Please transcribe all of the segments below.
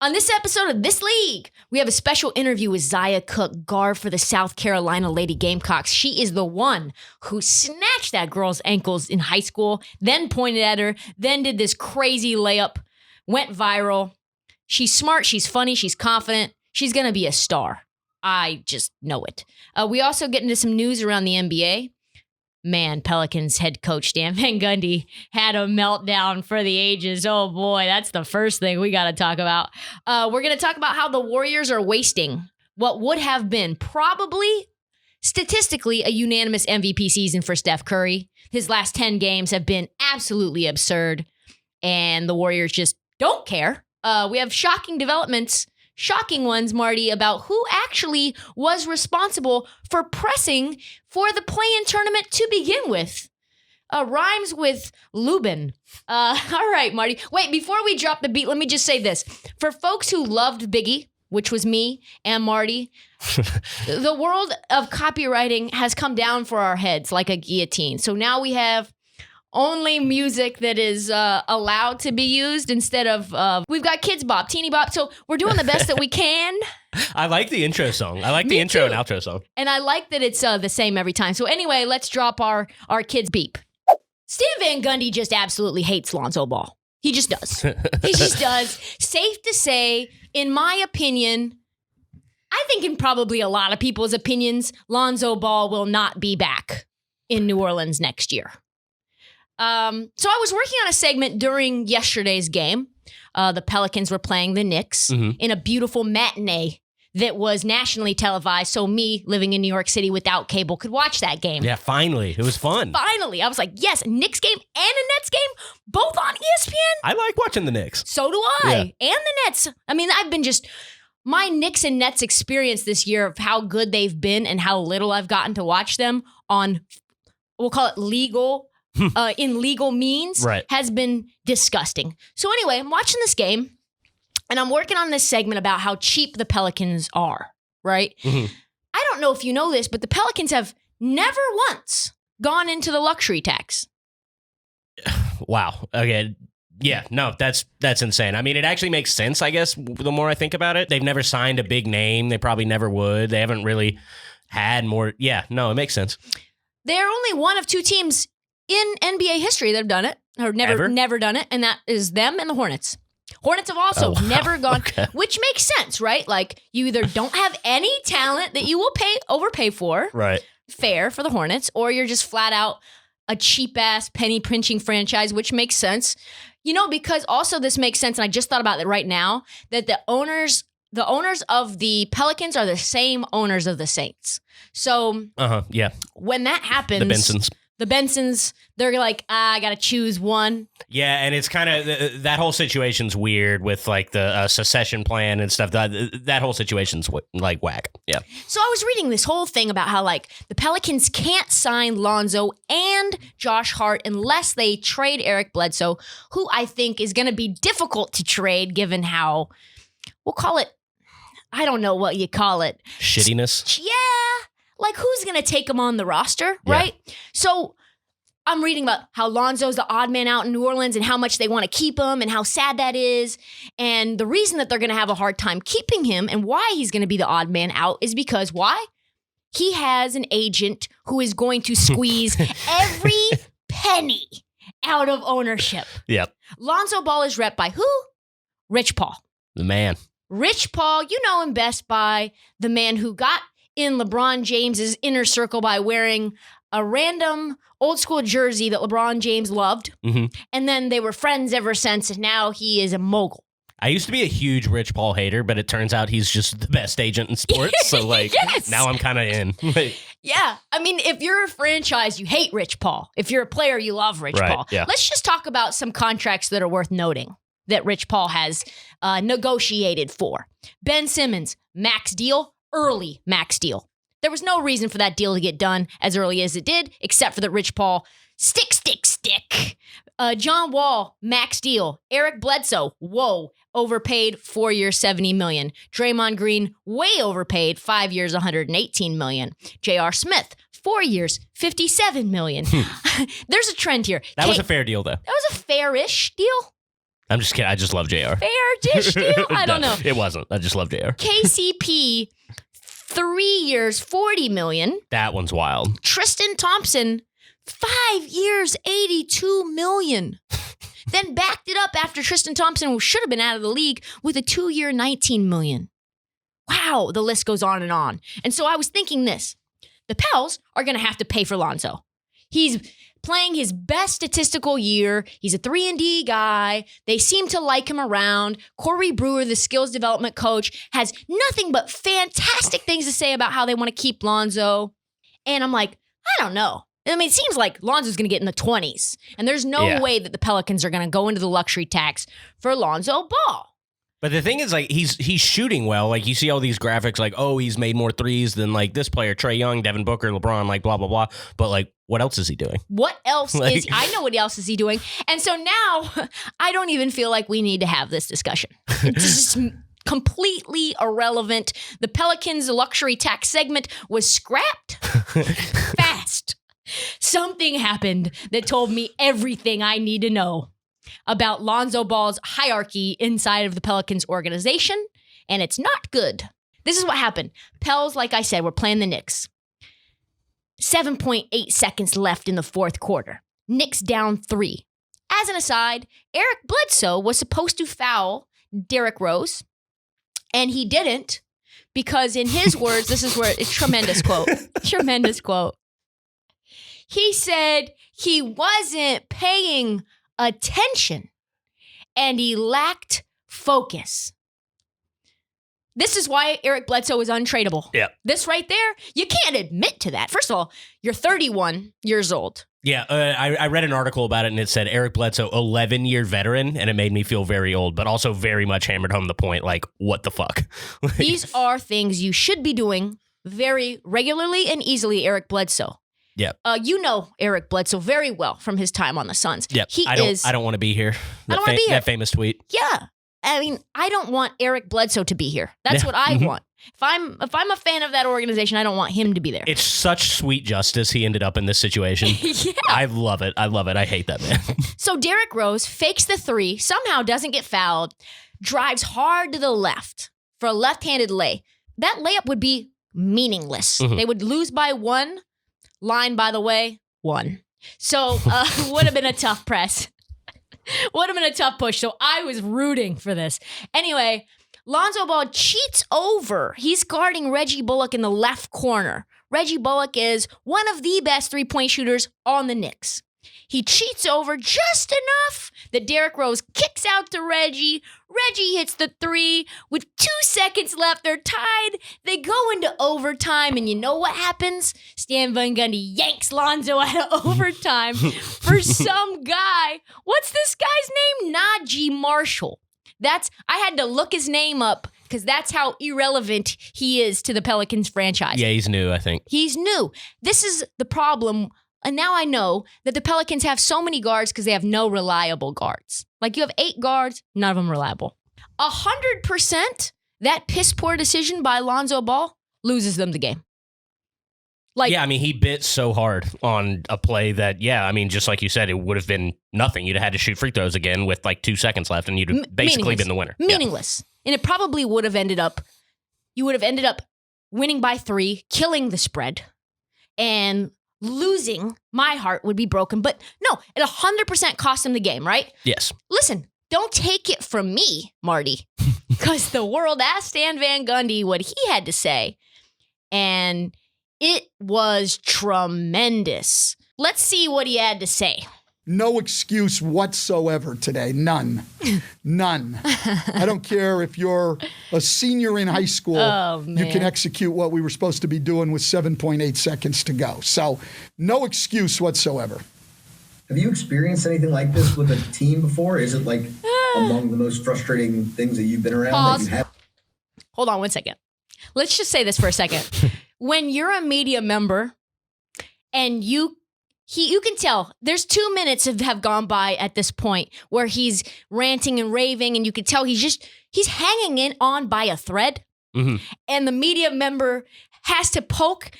On this episode of This League, we have a special interview with Zia Cooke, guard for the South Carolina Lady Gamecocks. She is the one who snatched that girl's ankles in high school, then pointed at her, then did this crazy layup, went viral. She's smart, she's funny, she's confident. She's going to be a star. I just know it. We also get into some news around the NBA. Man, Pelicans head coach Dan Van Gundy had a meltdown for the ages. Oh boy, that's the first thing we got to talk about. We're going to talk about how the Warriors are wasting what would have been probably statistically a unanimous MVP season for Steph Curry. His last 10 games have been absolutely absurd, and the Warriors just don't care. We have shocking developments. Shocking ones, Marty, about who actually was responsible for pressing for the play-in tournament to begin with. Rhymes with Lubin. All right, Marty. Wait, before we drop the beat, let me just say this. For folks who loved Biggie, which was me and Marty, the world of copywriting has come down for our heads like a guillotine. So now we have only music that is allowed to be used instead of, we've got Kids Bop, Teeny Bop. So we're doing the best that we can. I like the intro song. I like the intro and outro song. And I like that it's the same every time. So anyway, let's drop our kids beep. Stan Van Gundy just absolutely hates Lonzo Ball. He just does. He just does. Safe to say, in my opinion, I think in probably a lot of people's opinions, Lonzo Ball will not be back in New Orleans next year. So I was working on a segment during yesterday's game. The Pelicans were playing the Knicks in a beautiful matinee that was nationally televised. So me, living in New York City without cable, could watch that game. Yeah, finally. It was fun. Finally. I was like, yes, a Knicks game and a Nets game, both on ESPN. I like watching the Knicks. So do I. Yeah. And the Nets. I mean, I've been my Knicks and Nets experience this year of how good they've been and how little I've gotten to watch them on, we'll call it in legal means, has been disgusting. So anyway, I'm watching this game and I'm working on this segment about how cheap the Pelicans are, right? Mm-hmm. I don't know if you know this, but the Pelicans have never once gone into the luxury tax. Wow. Okay. Yeah, no, that's insane. I mean, it actually makes sense, I guess, the more I think about it. They've never signed a big name. They probably never would. They haven't really had more. Yeah, no, it makes sense. They're only one of two teams in NBA history that have done it, or never done it, and that is them and the Hornets. Hornets have also never gone, which makes sense, right? Like, you either don't have any talent that you will overpay for, right? Fair for the Hornets, or you're just flat out a cheap-ass, penny-pinching franchise, which makes sense. You know, because also this makes sense, and I just thought about it right now, that the owners of the Pelicans are the same owners of the Saints. So, when that happens... The Bensons, they're like, I got to choose one. Yeah, and it's kind of, that whole situation's weird with like the secession plan and stuff. That whole situation's like whack. Yeah. So I was reading this whole thing about how like the Pelicans can't sign Lonzo and Josh Hart unless they trade Eric Bledsoe, who I think is going to be difficult to trade given how, we'll call it, I don't know what you call it. Shittiness? Yeah. Like, who's going to take him on the roster, right? Yeah. So I'm reading about how Lonzo's the odd man out in New Orleans and how much they want to keep him and how sad that is. And the reason that they're going to have a hard time keeping him and why he's going to be the odd man out is because why? He has an agent who is going to squeeze every penny out of ownership. Yep. Lonzo Ball is rep by who? Rich Paul. The man. Rich Paul, you know him best by the man who got in LeBron James's inner circle by wearing a random old school jersey that LeBron James loved. Mm-hmm. And then they were friends ever since, and now he is a mogul. I used to be a huge Rich Paul hater, but it turns out he's just the best agent in sports. So like, now I'm kind of in. Yeah. I mean, if you're a franchise, you hate Rich Paul. If you're a player, you love Rich Paul. Yeah. Let's just talk about some contracts that are worth noting that Rich Paul has negotiated for. Ben Simmons, max deal. Early max deal. There was no reason for that deal to get done as early as it did, except for that Rich Paul stick. John Wall, max deal. Eric Bledsoe, whoa, overpaid, 4 years, $70 million. Draymond Green, way overpaid, 5 years, $118 million. J.R. Smith, 4 years, $57 million. There's a trend here. That was a fair deal, though. That was a fair-ish deal. I'm just kidding. I just love JR. Fair dish deal? I don't know. It wasn't. I just love JR. KCP, 3 years, $40 million. That one's wild. Tristan Thompson, 5 years, $82 million. Then backed it up after Tristan Thompson should have been out of the league with a 2-year, $19 million. Wow, the list goes on. And so I was thinking this. The Pels are going to have to pay for Lonzo. He's playing his best statistical year. He's a 3-and-D guy. They seem to like him around. Corey Brewer, the skills development coach, has nothing but fantastic things to say about how they want to keep Lonzo. And I'm like, I don't know. I mean, it seems like Lonzo's going to get in the 20s. And there's no way that the Pelicans are going to go into the luxury tax for Lonzo Ball. But the thing is, like, he's shooting well. Like, you see all these graphics, like, oh, he's made more threes than, like, this player, Trae Young, Devin Booker, LeBron, like, blah, blah, blah. But, like, what else is he doing? What else is... I know what else is he doing. And so now, I don't even feel like we need to have this discussion. It's just completely irrelevant. The Pelicans luxury tax segment was scrapped fast. Something happened that told me everything I need to know about Lonzo Ball's hierarchy inside of the Pelicans organization, and it's not good. This is what happened. Pels, like I said, were playing the Knicks. 7.8 seconds left in the fourth quarter. Knicks down 3. As an aside, Eric Bledsoe was supposed to foul Derrick Rose, and he didn't because in his words, this is where it's tremendous quote. He said he wasn't paying attention and he lacked focus. This is why Eric Bledsoe is untradeable. Yeah. This right there, you can't admit to that. First of all, you're 31 years old. Yeah, I read an article about it, and it said Eric Bledsoe, 11-year veteran, and it made me feel very old, but also very much hammered home the point, like, what the fuck? These are things you should be doing very regularly and easily, Eric Bledsoe. Yeah. You know Eric Bledsoe very well from his time on the Suns. Yeah. I don't want to be here. I don't want to be here. That famous tweet. Yeah. I mean, I don't want Eric Bledsoe to be here. That's what I want. If I'm a fan of that organization, I don't want him to be there. It's such sweet justice he ended up in this situation. Yeah. I love it. I hate that man. So Derrick Rose fakes the 3, somehow doesn't get fouled, drives hard to the left for a left-handed lay. That layup would be meaningless. They would lose by 1. Line, by the way, 1. So would have been a tough press. Would have been a tough push. So I was rooting for this. Anyway, Lonzo Ball cheats over. He's guarding Reggie Bullock in the left corner. Reggie Bullock is one of the best three-point shooters on the Knicks. He cheats over just enough that Derrick Rose kicks out to Reggie. Reggie hits the 3 with 2 seconds left. They're tied. They go into overtime, and you know what happens? Stan Van Gundy yanks Lonzo out of overtime for some guy. What's this guy's name? Najee Marshall. I had to look his name up because that's how irrelevant he is to the Pelicans franchise. Yeah, he's new, I think. He's new. This is the problem. And now I know that the Pelicans have so many guards because they have no reliable guards. Like you have 8 guards, none of them reliable. 100%, that piss poor decision by Lonzo Ball loses them the game. Like, yeah, I mean, he bit so hard on a play that, yeah, I mean, just like you said, it would have been nothing. You'd have had to shoot free throws again with like 2 seconds left, and you'd have basically been the winner. Meaningless. Yeah. And it probably would have ended up, you would have ended up winning by 3, killing the spread, and losing. My heart would be broken. But no, it 100% cost him the game, right? Yes. Listen, don't take it from me, Marty, because the world asked Stan Van Gundy what he had to say, and it was tremendous. Let's see what he had to say. No excuse whatsoever today. None. None. I don't care if you're a senior in high school. Oh, man. You can execute what we were supposed to be doing with 7.8 seconds to go. So no excuse whatsoever. Have you experienced anything like this with a team before? Is it like among the most frustrating things that you've been around? Pause. That you have? Hold on one second. Let's just say this for a second. When you're a media member and you can tell there's 2 minutes have gone by at this point where he's ranting and raving, and you can tell he's hanging on by a thread. Mm-hmm. And the media member has to poke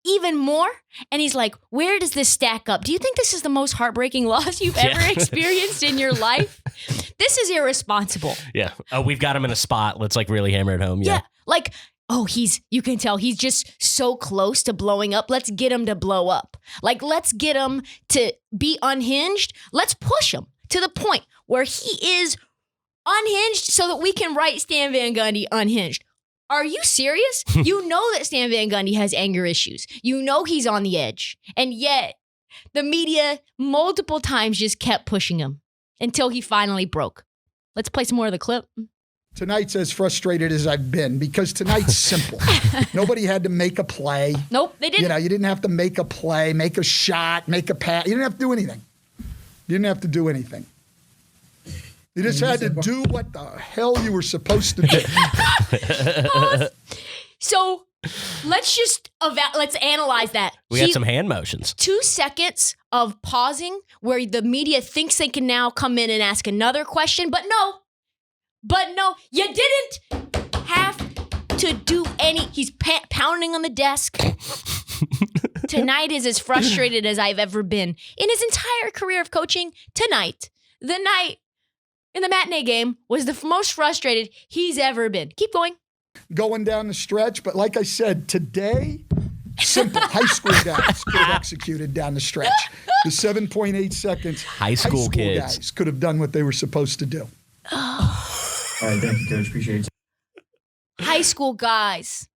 even more. And he's like, where does this stack up? Do you think this is the most heartbreaking loss you've ever experienced in your life? This is irresponsible. Yeah. Oh, we've got him in a spot. Let's like really hammer it home. Yeah. Like, oh, you can tell he's just so close to blowing up. Let's get him to blow up. Like, let's get him to be unhinged. Let's push him to the point where he is unhinged so that we can write Stan Van Gundy unhinged. Are you serious? You know that Stan Van Gundy has anger issues. You know he's on the edge. And yet the media multiple times just kept pushing him until he finally broke. Let's play some more of the clip. Tonight's as frustrated as I've been because tonight's simple. Nobody had to make a play. Nope, they didn't. You know, you didn't have to make a play, make a shot, make a pass. You didn't have to do anything. You didn't have to do anything. You just had to do what the hell you were supposed to do. So let's just let's analyze that. We got some hand motions. 2 seconds of pausing where the media thinks they can now come in and ask another question, but no, you didn't have to do any. He's pounding on the desk. Tonight is as frustrated as I've ever been in his entire career of coaching. Tonight, the night in the matinee game was the most frustrated he's ever been. Keep going. Going down the stretch, but like I said, today, simple. High school guys could have executed down the stretch. The 7.8 seconds. High school kids guys could have done what they were supposed to do. All right, thank you, Coach. Appreciate it. High school guys.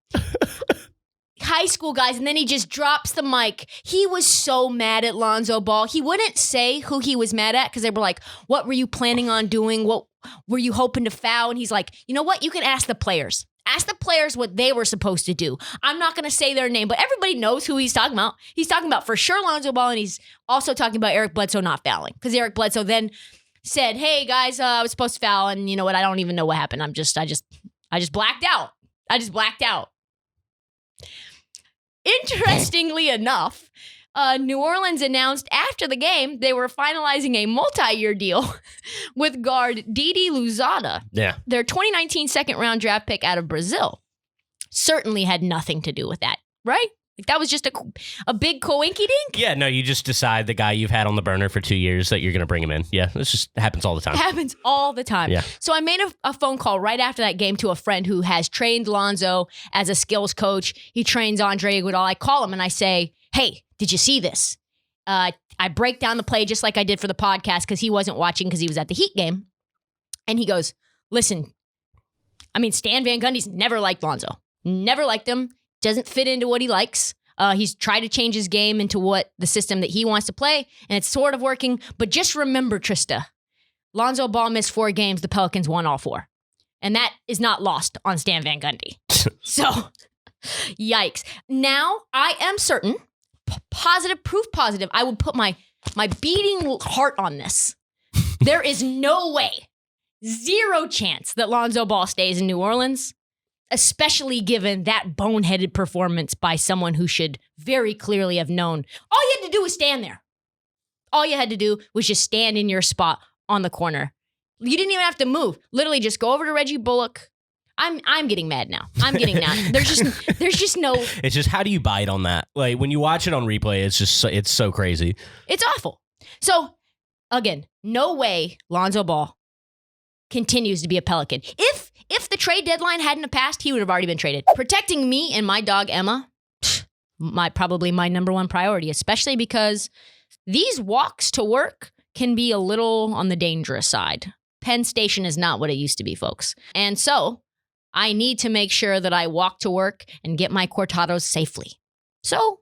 High school guys, and then he just drops the mic. He was so mad at Lonzo Ball. He wouldn't say who he was mad at because they were like, what were you planning on doing? What were you hoping to foul? And he's like, you know what? You can ask the players. Ask the players what they were supposed to do. I'm not going to say their name, but everybody knows who he's talking about. He's talking about for sure Lonzo Ball, and he's also talking about Eric Bledsoe not fouling because Eric Bledsoe then said, hey, guys, I was supposed to foul, and you know what? I don't even know what happened. I just blacked out. I just blacked out. Interestingly enough, New Orleans announced after the game they were finalizing a multi-year deal with guard Didi Louzada. Yeah. Their 2019 second-round draft pick out of Brazil. Certainly had nothing to do with that, right? Like that was just a big coinky-dink? Yeah, no, you just decide the guy you've had on the burner for 2 years that you're going to bring him in. Yeah, this just happens all the time. Happens all the time. Yeah. So I made a phone call right after that game to a friend who has trained Lonzo as a skills coach. He trains Andre Iguodala. I call him and I say, hey, did you see this? I break down the play just like I did for the podcast because he wasn't watching because he was at the Heat game. And he goes, listen, I mean, Stan Van Gundy's never liked Lonzo. Never liked him. Doesn't fit into what he likes. He's tried to change his game into what the system that he wants to play, and it's sort of working. But just remember, Trysta, Lonzo Ball missed 4 games. The Pelicans won all 4. And that is not lost on Stan Van Gundy. So, yikes. Now, I am certain, proof positive, I would put my beating heart on this. There is no way, 0 chance that Lonzo Ball stays in New Orleans. Especially given that boneheaded performance by someone who should very clearly have known. All you had to do was stand there. All you had to do was just stand in your spot on the corner. You didn't even have to move. Literally just go over to Reggie Bullock. I'm getting mad now. I'm getting mad. There's just no. It's just, how do you bite on that? Like when you watch it on replay, it's so crazy. It's awful. So again, no way Lonzo Ball continues to be a Pelican. If the trade deadline hadn't have passed, he would have already been traded. Protecting me and my dog Emma, probably my number one priority, especially because these walks to work can be a little on the dangerous side. Penn Station is not what it used to be, folks. And so I need to make sure that I walk to work and get my cortados safely. So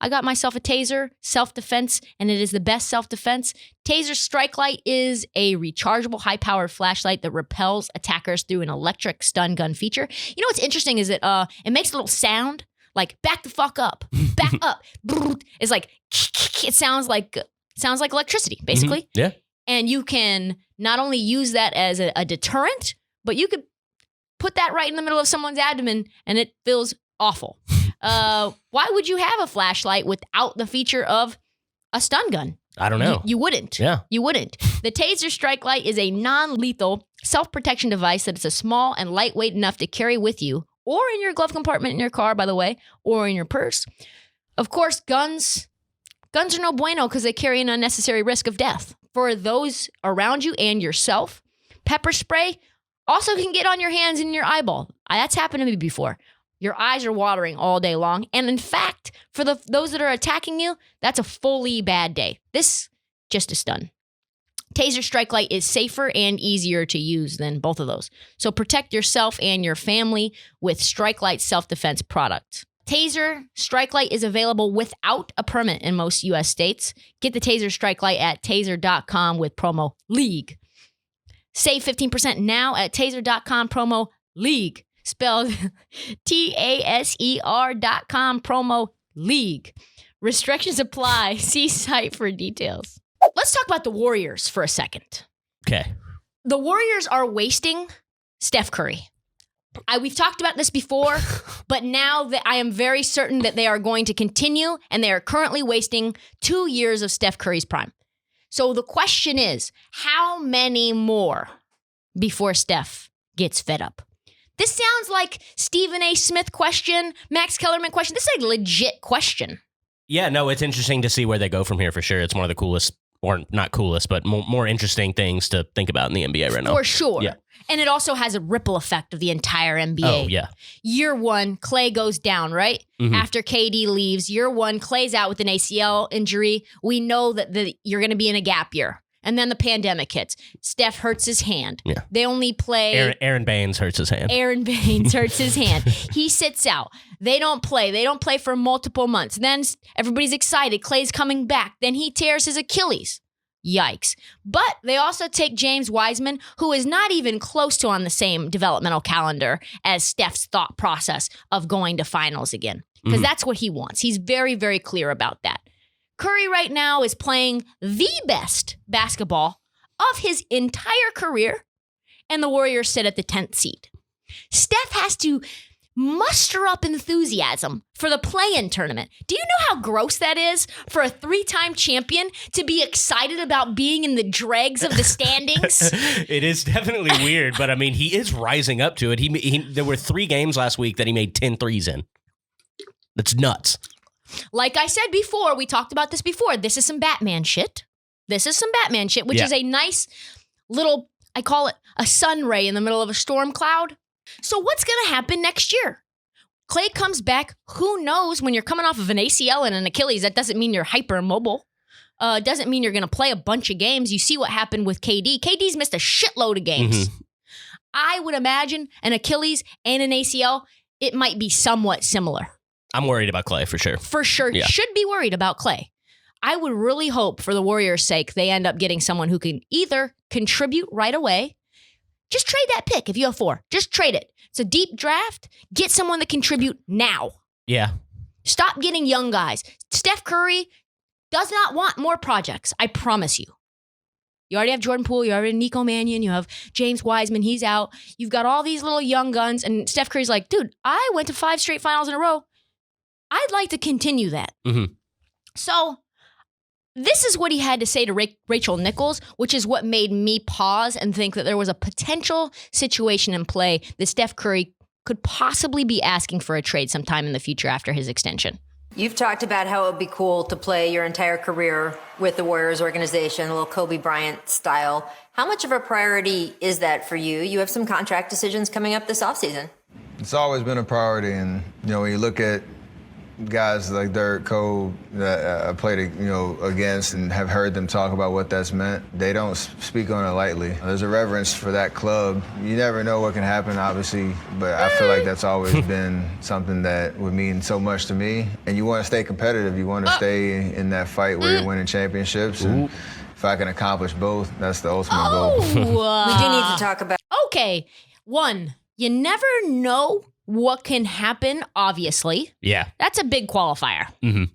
I got myself a taser, self-defense, and it is the best self-defense. Taser Strike Light is a rechargeable, high-powered flashlight that repels attackers through an electric stun gun feature. You know what's interesting is that it makes a little sound, like back the fuck up, back up. It's like, it sounds like electricity, basically. Mm-hmm. Yeah. And you can not only use that as a deterrent, but you could put that right in the middle of someone's abdomen, and it feels awful. Why would you have a flashlight without the feature of a stun gun? I don't know. You wouldn't. Yeah. You wouldn't. The Taser Strike Light is a non-lethal self-protection device that is a small and lightweight enough to carry with you, or in your glove compartment in your car, by the way, or in your purse. Of course, guns are no bueno because they carry an unnecessary risk of death for those around you and yourself. Pepper spray also can get on your hands and your eyeball. That's happened to me before. Your eyes are watering all day long. And in fact, for those that are attacking you, that's a fully bad day. This, just a stun. Taser Strike Light is safer and easier to use than both of those. So protect yourself and your family with Strike Light self-defense product. Taser Strike Light is available without a permit in most U.S. states. Get the Taser Strike Light at taser.com with promo LEAGUE. Save 15% now at taser.com promo LEAGUE. Spelled TASER.com promo LEAGUE. Restrictions apply. See site for details. Let's talk about the Warriors for a second. Okay. The Warriors are wasting Steph Curry. We've talked about this before, but now that I am very certain that they are going to continue, and they are currently wasting 2 years of Steph Curry's prime. So the question is, how many more before Steph gets fed up? This sounds like Stephen A. Smith question, Max Kellerman question. This is a legit question. Yeah, no, it's interesting to see where they go from here for sure. It's one of the coolest, or not coolest, but more interesting things to think about in the NBA right now. For sure. Yeah. And it also has a ripple effect of the entire NBA. Oh, yeah. Year one, Klay goes down, right? Mhm. After KD leaves, year one, Klay's out with an ACL injury. We know that you're going to be in a gap year. And then the pandemic hits. Steph hurts his hand. Yeah. They only play. Aaron Baines hurts his hand. Aaron Baines hurts his hand. He sits out. They don't play. They don't play for multiple months. Then everybody's excited. Klay's coming back. Then he tears his Achilles. Yikes. But they also take James Wiseman, who is not even close to on the same developmental calendar as Steph's thought process of going to finals again. Because that's what he wants. He's very, very clear about that. Curry right now is playing the best basketball of his entire career, and the Warriors sit at the 10th seed. Steph has to muster up enthusiasm for the play-in tournament. Do you know how gross that is for a 3-time champion to be excited about being in the dregs of the standings? It is definitely weird, but I mean, he is rising up to it. There were 3 games last week that he made 10 threes in. That's nuts. Like I said before, we talked about this before. This is some Batman shit. Which is a nice little, I call it a sun ray in the middle of a storm cloud. So what's going to happen next year? Klay comes back. Who knows? When you're coming off of an ACL and an Achilles, that doesn't mean you're hyper mobile. Doesn't mean you're going to play a bunch of games. You see what happened with KD. KD's missed a shitload of games. Mm-hmm. I would imagine an Achilles and an ACL, it might be somewhat similar. I'm worried about Klay for sure. For sure. Yeah. Should be worried about Klay. I would really hope for the Warriors' sake they end up getting someone who can either contribute right away. Just trade that pick if you have 4. Just trade it. It's a deep draft. Get someone that contribute now. Yeah. Stop getting young guys. Steph Curry does not want more projects. I promise you. You already have Jordan Poole. You already have Nico Mannion. You have James Wiseman. He's out. You've got all these little young guns. And Steph Curry's like, dude, I went to 5 straight finals in a row. I'd like to continue that. Mm-hmm. So this is what he had to say to Rachel Nichols, which is what made me pause and think that there was a potential situation in play that Steph Curry could possibly be asking for a trade sometime in the future after his extension. You've talked about how it would be cool to play your entire career with the Warriors organization, a little Kobe Bryant style. How much of a priority is that for you? You have some contract decisions coming up this offseason. It's always been a priority, and when you look at guys like Dirk, Kobe that I played against and have heard them talk about what that's meant, they don't speak on it lightly. There's a reverence for that club. You never know what can happen, obviously, but I feel like that's always been something that would mean so much to me. And you want to stay competitive. You want to stay in that fight where you're winning championships. And if I can accomplish both, that's the ultimate goal. We do need to talk about... Okay, 1, you never know what can happen, obviously. Yeah. That's a big qualifier. Mm-hmm.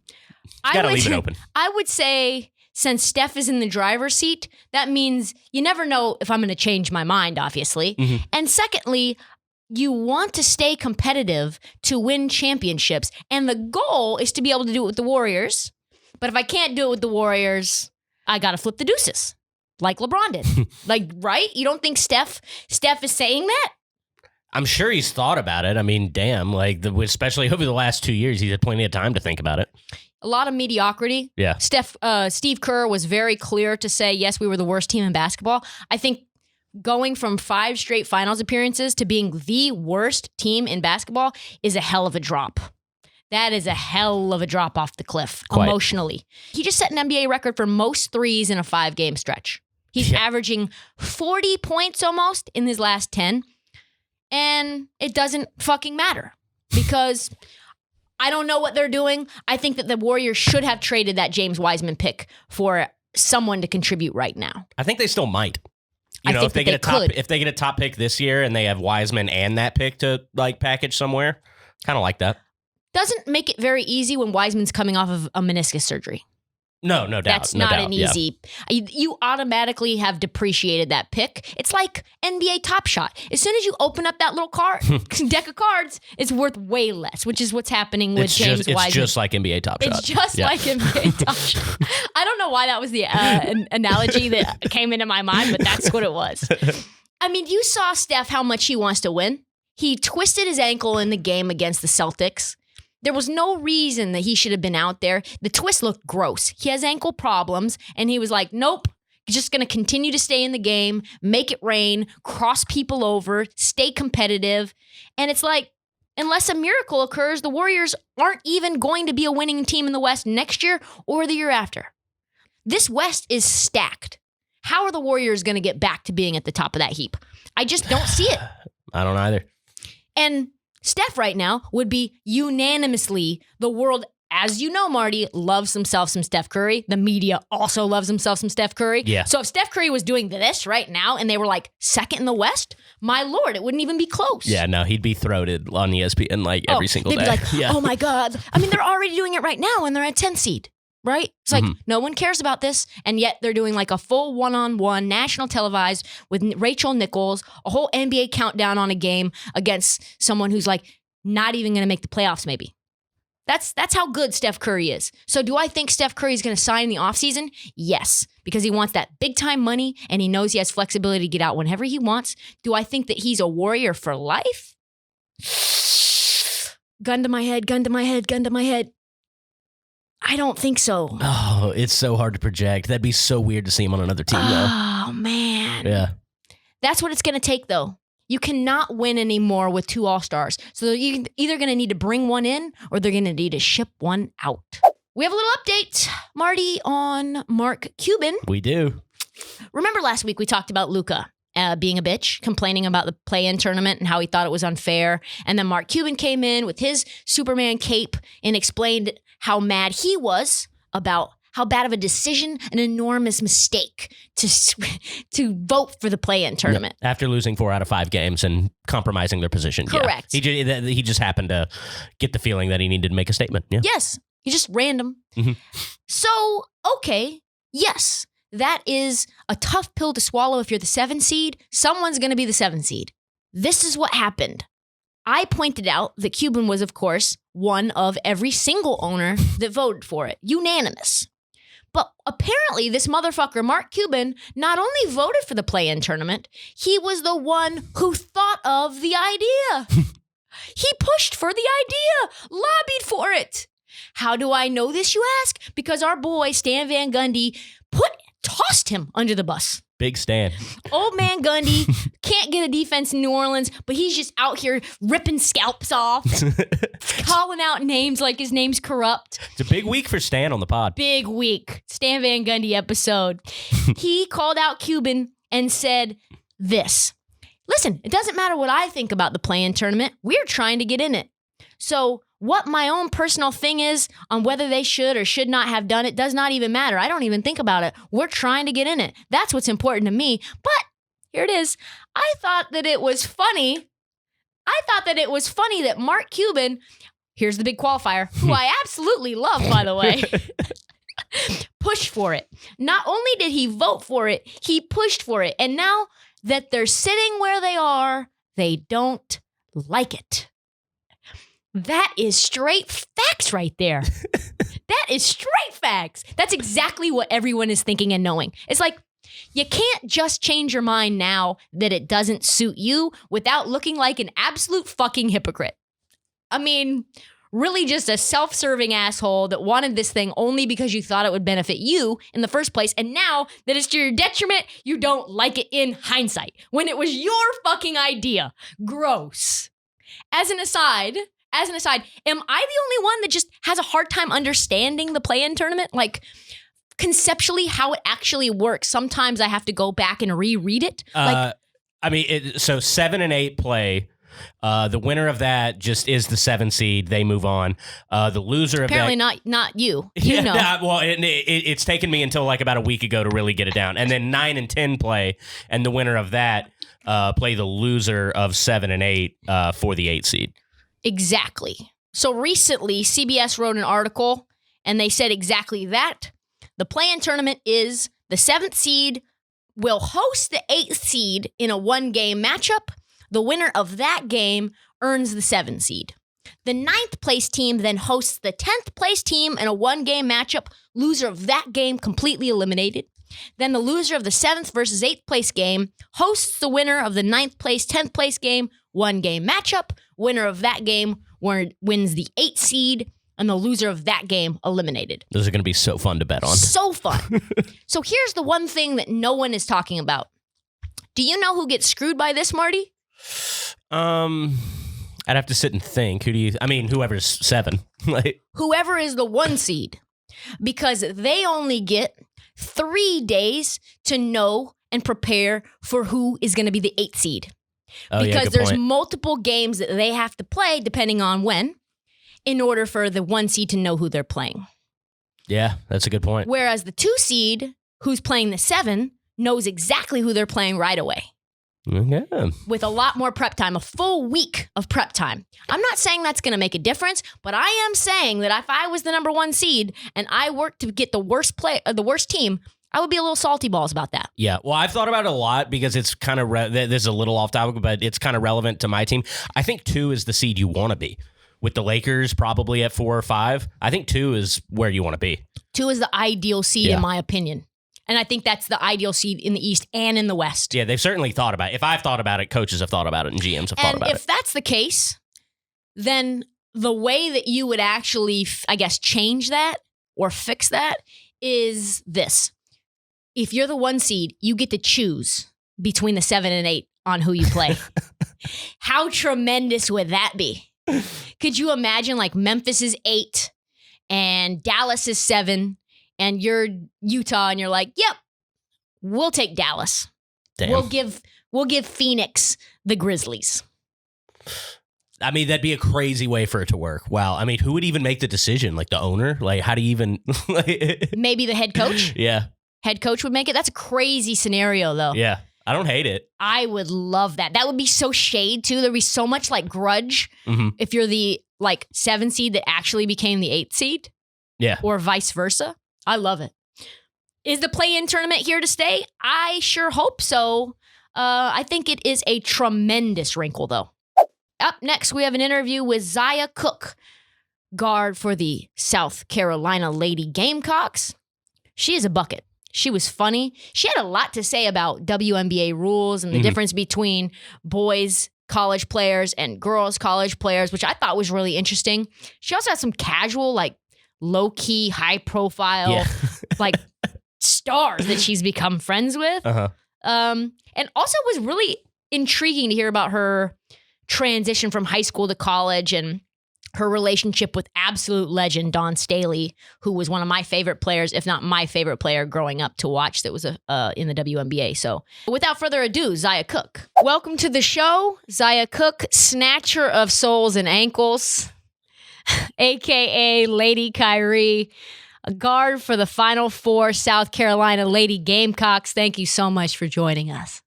Gotta leave it open. I would say since Steph is in the driver's seat, that means you never know if I'm going to change my mind, obviously. Mm-hmm. And secondly, you want to stay competitive to win championships. And the goal is to be able to do it with the Warriors. But if I can't do it with the Warriors, I got to flip the deuces like LeBron did. Right? You don't think Steph is saying that? I'm sure he's thought about it. I mean, damn, especially over the last 2 years, he's had plenty of time to think about it. A lot of mediocrity. Yeah. Steve Kerr was very clear to say, yes, we were the worst team in basketball. I think going from 5 straight finals appearances to being the worst team in basketball is a hell of a drop. That is a hell of a drop off the cliff emotionally. He just set an NBA record for most threes in a 5-game stretch. He's averaging 40 points almost in his last 10. And it doesn't fucking matter because I don't know what they're doing. I think that the Warriors should have traded that James Wiseman pick for someone to contribute right now. I think they still might. If they get a top pick this year and they have Wiseman and that pick to like package somewhere, kind of like that. Doesn't make it very easy when Wiseman's coming off of a meniscus surgery. No doubt. That's not an easy. You automatically have depreciated that pick. It's like NBA Top Shot. As soon as you open up that little deck of cards, it's worth way less, which is what's happening with James Wiseman. It's just like NBA Top Shot. It's just like NBA Top Shot. I don't know why that was the analogy that came into my mind, but that's what it was. I mean, you saw Steph how much he wants to win. He twisted his ankle in the game against the Celtics. There was no reason that he should have been out there. The twist looked gross. He has ankle problems, and he was like, nope, just going to continue to stay in the game, make it rain, cross people over, stay competitive. And it's like, unless a miracle occurs, the Warriors aren't even going to be a winning team in the West next year or the year after. This West is stacked. How are the Warriors going to get back to being at the top of that heap? I just don't see it. I don't either. And Steph right now would be unanimously the world, as you know, Marty, loves himself some Steph Curry. The media also loves himself some Steph Curry. Yeah. So if Steph Curry was doing this right now and they were like second in the West, my Lord, it wouldn't even be close. Yeah, no, he'd be throated on ESPN like every single day. They'd be like, oh my God. I mean, they're already doing it right now and they're at 10 seed. Right? It's like, no one cares about this. And yet they're doing like a full one-on-one national televised with Rachel Nichols, a whole NBA countdown on a game against someone who's like not even going to make the playoffs maybe. That's how good Steph Curry is. So do I think Steph Curry is going to sign in the offseason? Yes, because he wants that big time money and he knows he has flexibility to get out whenever he wants. Do I think that he's a Warrior for life? Gun to my head, gun to my head, gun to my head. I don't think so. Oh, it's so hard to project. That'd be so weird to see him on another team, though. Oh, man. Yeah. That's what it's going to take, though. You cannot win anymore with 2 All-Stars. So you're either going to need to bring one in or they're going to need to ship one out. We have a little update, Marty, on Mark Cuban. We do. Remember last week we talked about Luka being a bitch, complaining about the play-in tournament and how he thought it was unfair. And then Mark Cuban came in with his Superman cape and explained how mad he was about how bad of a decision, an enormous mistake to vote for the play-in tournament. Yeah, after losing 4 out of 5 games and compromising their position. Correct. Yeah. He just happened to get the feeling that he needed to make a statement. Yeah. Yes. He's just random. Mm-hmm. So, okay. Yes. That is a tough pill to swallow if you're the 7 seed. Someone's going to be the 7 seed. This is what happened. I pointed out that Cuban was, of course, one of every single owner that voted for it. Unanimous. But apparently this motherfucker, Mark Cuban, not only voted for the play-in tournament, he was the one who thought of the idea. He pushed for the idea, lobbied for it. How do I know this, you ask? Because our boy, Stan Van Gundy, tossed him under the bus. Big Stan. Old man Gundy can't get a defense in New Orleans, but he's just out here ripping scalps off, calling out names like his name's corrupt. It's a big week for Stan on the pod. Big week. Stan Van Gundy episode. He called out Cuban and said this. Listen, it doesn't matter what I think about the play-in tournament. We're trying to get in it. So what my own personal thing is on whether they should or should not have done it does not even matter. I don't even think about it. We're trying to get in it. That's what's important to me. But here it is. I thought that it was funny. That Mark Cuban, here's the big qualifier, who I absolutely love, by the way, pushed for it. Not only did he vote for it, he pushed for it. And now that they're sitting where they are, they don't like it. That is straight facts right there. That is straight facts. That's exactly what everyone is thinking and knowing. It's like, you can't just change your mind now that it doesn't suit you without looking like an absolute fucking hypocrite. I mean, really just a self-serving asshole that wanted this thing only because you thought it would benefit you in the first place. And now that it's to your detriment, you don't like it in hindsight when it was your fucking idea. Gross. As an aside, am I the only one that just has a hard time understanding the play-in tournament? Like, conceptually, how it actually works. Sometimes I have to go back and reread it. So 7 and 8 play. The winner of that just is the 7 seed. They move on. The loser apparently of that... not you. You know. Well, it's taken me until like about a week ago to really get it down. And then 9 and 10 play, and the winner of that play the loser of 7 and 8 for the 8 seed. Exactly. So recently, CBS wrote an article, and they said exactly that. The play-in tournament is the 7th seed will host the 8th seed in a 1-game matchup. The winner of that game earns the 7th seed. The 9th place team then hosts the 10th place team in a 1-game matchup. Loser of that game completely eliminated. Then the loser of the 7th versus 8th place game hosts the winner of the 9th place, 10th place game, 1-game matchup. Winner of that game wins the 8th seed, and the loser of that game eliminated. Those are going to be so fun to bet on. So fun. So here's the one thing that no one is talking about. Do you know who gets screwed by this, Marty? I'd have to sit and think. Whoever's 7. Whoever is the 1 seed, because they only get 3 days to know and prepare for who is going to be the 8th seed. Because there's multiple games that they have to play depending on when, in order for the 1 seed to know who they're playing. Yeah, that's a good point. Whereas the 2 seed, who's playing the 7, knows exactly who they're playing right away. Yeah. With a lot more prep time, a full week of prep time. I'm not saying that's going to make a difference, but I am saying that if I was the number 1 seed and I worked to get the worst team, I would be a little salty balls about that. Yeah, well, I've thought about it a lot because it's kind of, this is a little off topic, but it's kind of relevant to my team. I think 2 is the seed you want to be. With the Lakers probably at 4 or 5, I think 2 is where you want to be. 2 is the ideal seed in my opinion. And I think that's the ideal seed in the East and in the West. Yeah, they've certainly thought about it. If I've thought about it, coaches have thought about it, and GMs have thought about it. And if that's the case, then the way that you would actually, change that or fix that is this. If you're the 1 seed, you get to choose between the 7 and 8 on who you play. How tremendous would that be? Could you imagine like Memphis is 8 and Dallas is 7 and you're Utah and you're like, yep, we'll take Dallas. Damn. We'll give Phoenix the Grizzlies. I mean, that'd be a crazy way for it to work. Wow. I mean, who would even make the decision? Like the owner? Like how do you even... Maybe the head coach? Yeah. Head coach would make it? That's a crazy scenario though. Yeah. I don't hate it. I would love that. That would be so shade too. There'd be so much like grudge if you're the like 7 seed that actually became the 8th seed. Yeah. Or vice versa. I love it. Is the play-in tournament here to stay? I sure hope so. I think it is a tremendous wrinkle though. Up next, we have an interview with Zia Cooke, guard for the South Carolina Lady Gamecocks. She is a bucket. She was funny. She had a lot to say about WNBA rules and the difference between boys college players and girls college players, which I thought was really interesting. She also had some casual, like low-key, high-profile, like stars that she's become friends with. And also was really intriguing to hear about her transition from high school to college and her relationship with absolute legend Dawn Staley, who was one of my favorite players, if not my favorite player growing up to watch that was in the WNBA. So without further ado, Zia Cooke. Welcome to the show, Zia Cooke, snatcher of souls and ankles, a.k.a. Lady Kyrie, a guard for the Final Four South Carolina Lady Gamecocks. Thank you so much for joining us.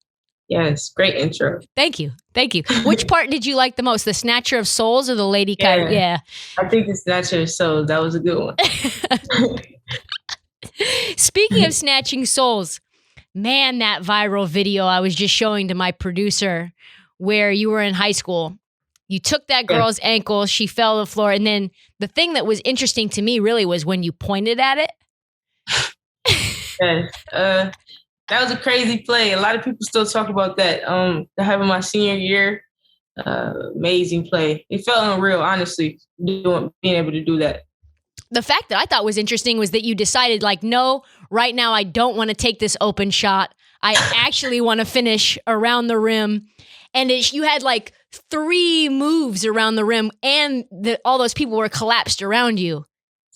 Yes, great intro. Thank you. Thank you. Which part did you like the most? The Snatcher of Souls or the Lady Kyrie? Yeah. I think the Snatcher of Souls. That was a good one. Speaking of snatching souls, man, that viral video I was just showing to my producer where you were in high school. You took that girl's ankle, she fell to the floor, and then the thing that was interesting to me really was when you pointed at it. Yes. That was a crazy play. A lot of people still talk about that. That happened my senior year. amazing play. It felt unreal, honestly, being able to do that. The fact that I thought was interesting was that you decided, like, no, right now I don't want to take this open shot. I actually want to finish around the rim. And you had like 3 moves around the rim, and all those people were collapsed around you.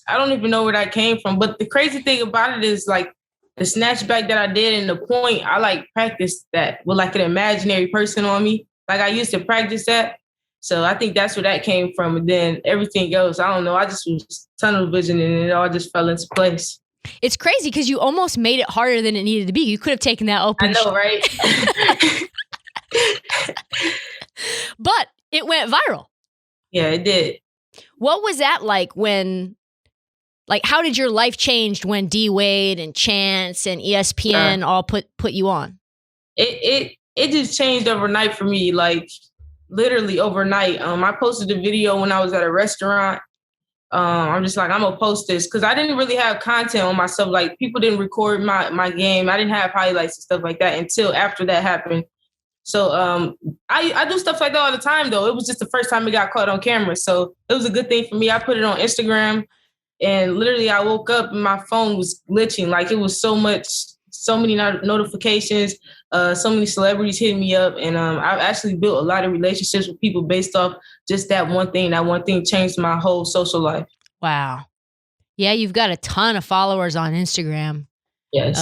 I don't even know where that came from. But the crazy thing about it is, like, the snatch back that I did and the point, I like practiced that with like an imaginary person on me. Like, I used to practice that. So I think that's where that came from. And then everything else, I don't know. I just was tunnel vision and it all just fell into place. It's crazy because you almost made it harder than it needed to be. You could have taken that open I know, right? But it went viral. Yeah, it did. What was that like when, like, how did your life change when D Wade and Chance and ESPN all put you on? It just changed overnight for me, like literally overnight. I posted a video when I was at a restaurant. I'm just like, I'm gonna post this because I didn't really have content on myself. Like, people didn't record my game. I didn't have highlights and stuff like that until after that happened. So I do stuff like that all the time, though. It was just the first time it got caught on camera. So it was a good thing for me. I put it on Instagram, and literally I woke up and my phone was glitching. Like, it was so many notifications, so many celebrities hitting me up. And I've actually built a lot of relationships with people based off just that one thing. That one thing changed my whole social life. Wow. Yeah, you've got a ton of followers on Instagram. Yes.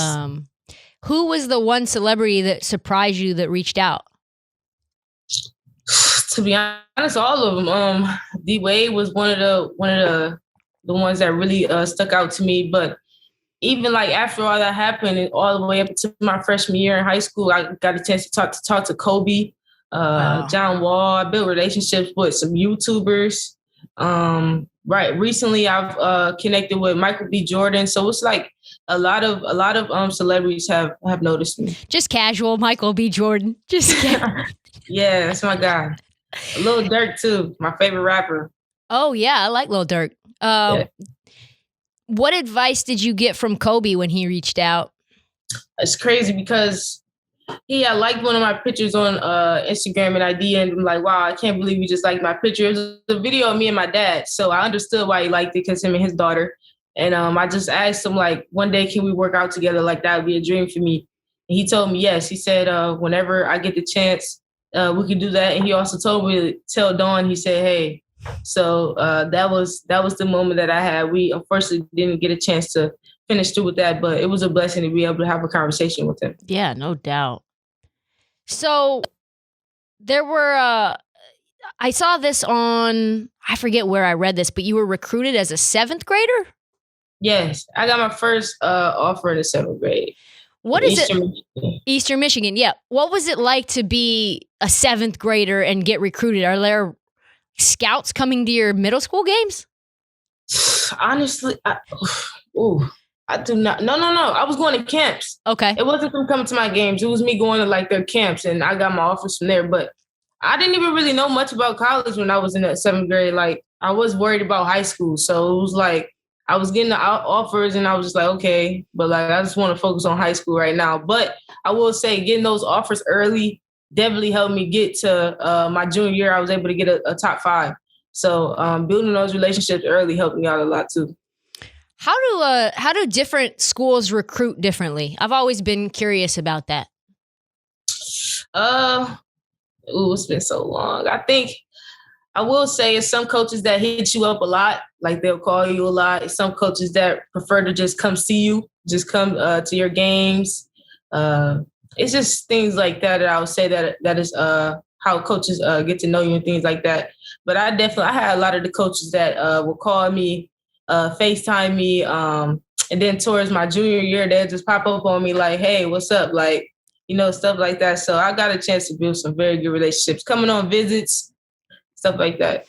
Who was the one celebrity that surprised you that reached out? To be honest, all of them. D Wade was one of the ones that really stuck out to me. But even like after all that happened, and all the way up to my freshman year in high school, I got a chance to talk to Kobe, John Wall. I built relationships with some YouTubers. Right. Recently, I've connected with Michael B. Jordan. So it's like a lot of celebrities have noticed me. Just casual Michael B. Jordan. Just yeah, that's my guy. Lil Durk too, my favorite rapper. Oh yeah, I like Lil Durk. Yeah. What advice did you get from Kobe when he reached out? It's crazy because he had liked one of my pictures on Instagram, and I DM'd him like, wow, I can't believe you just liked my picture. It was a video of me and my dad. So I understood why he liked it, because him and his daughter. And I just asked him, like, one day, can we work out together? Like, that would be a dream for me. And he told me yes. He said, whenever I get the chance, we could do that. And he also told me to tell Dawn, he said, hey. So that was the moment that I had. We unfortunately didn't get a chance to finish through with that, but it was a blessing to be able to have a conversation with him. Yeah, no doubt. So there were, I saw this on, I forget where I read this, but you were recruited as a 7th grader? Yes, I got my first offer in the 7th grade. What is it? Eastern Michigan. Yeah. What was it like to be a 7th grader and get recruited? Are there scouts coming to your middle school games? Honestly, I do not. No. I was going to camps. Okay. It wasn't them coming to my games. It was me going to like their camps, and I got my offers from there. But I didn't even really know much about college when I was in that 7th grade. Like, I was worried about high school. So it was like, I was getting the offers and I was just like, okay, but like, I just want to focus on high school right now. But I will say getting those offers early definitely helped me get to my junior year. I was able to get a top 5. So building those relationships early helped me out a lot too. How do different schools recruit differently? I've always been curious about that. It's been so long. I think I will say it's some coaches that hit you up a lot, like they'll call you a lot. It's some coaches that prefer to just come see you, just come to your games. It's just things like that I would say that is how coaches get to know you and things like that. But I had a lot of the coaches that will call me, FaceTime me, and then towards my junior year, they'll just pop up on me like, hey, what's up? Like, stuff like that. So I got a chance to build some very good relationships, coming on visits, stuff like that.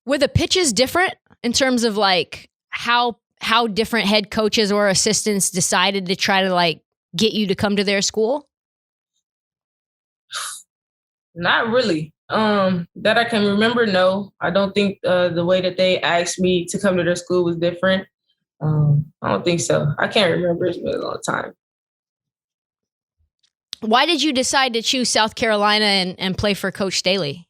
Were the pitches different in terms of like how different head coaches or assistants decided to try to like get you to come to their school? Not really. That I can remember, no. I don't think the way that they asked me to come to their school was different. I don't think so. I can't remember. It's been a long time. Why did you decide to choose South Carolina and play for Coach Staley?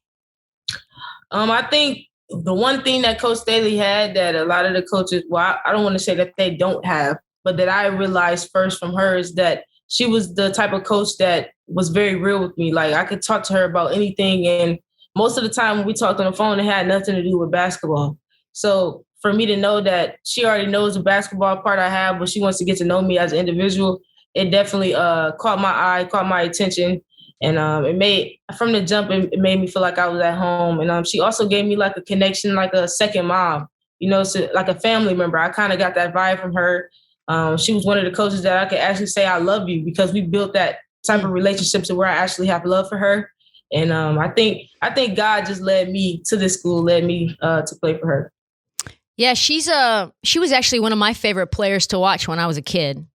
I think the one thing that Coach Staley had that a lot of the coaches, well, I don't want to say that they don't have, but that I realized first from her is that she was the type of coach that was very real with me. Like I could talk to her about anything. And most of the time when we talked on the phone, it had nothing to do with basketball. So for me to know that she already knows the basketball part I have, but she wants to get to know me as an individual, it definitely caught my eye, caught my attention. And it made, from the jump, it made me feel like I was at home. And she also gave me like a connection, like a second mom, you know, so like a family member. I kind of got that vibe from her. She was one of the coaches that I could actually say I love you, because we built that type of relationship to where I actually have love for her. And I think God just led me to this school, led me to play for her. Yeah, she was actually one of my favorite players to watch when I was a kid.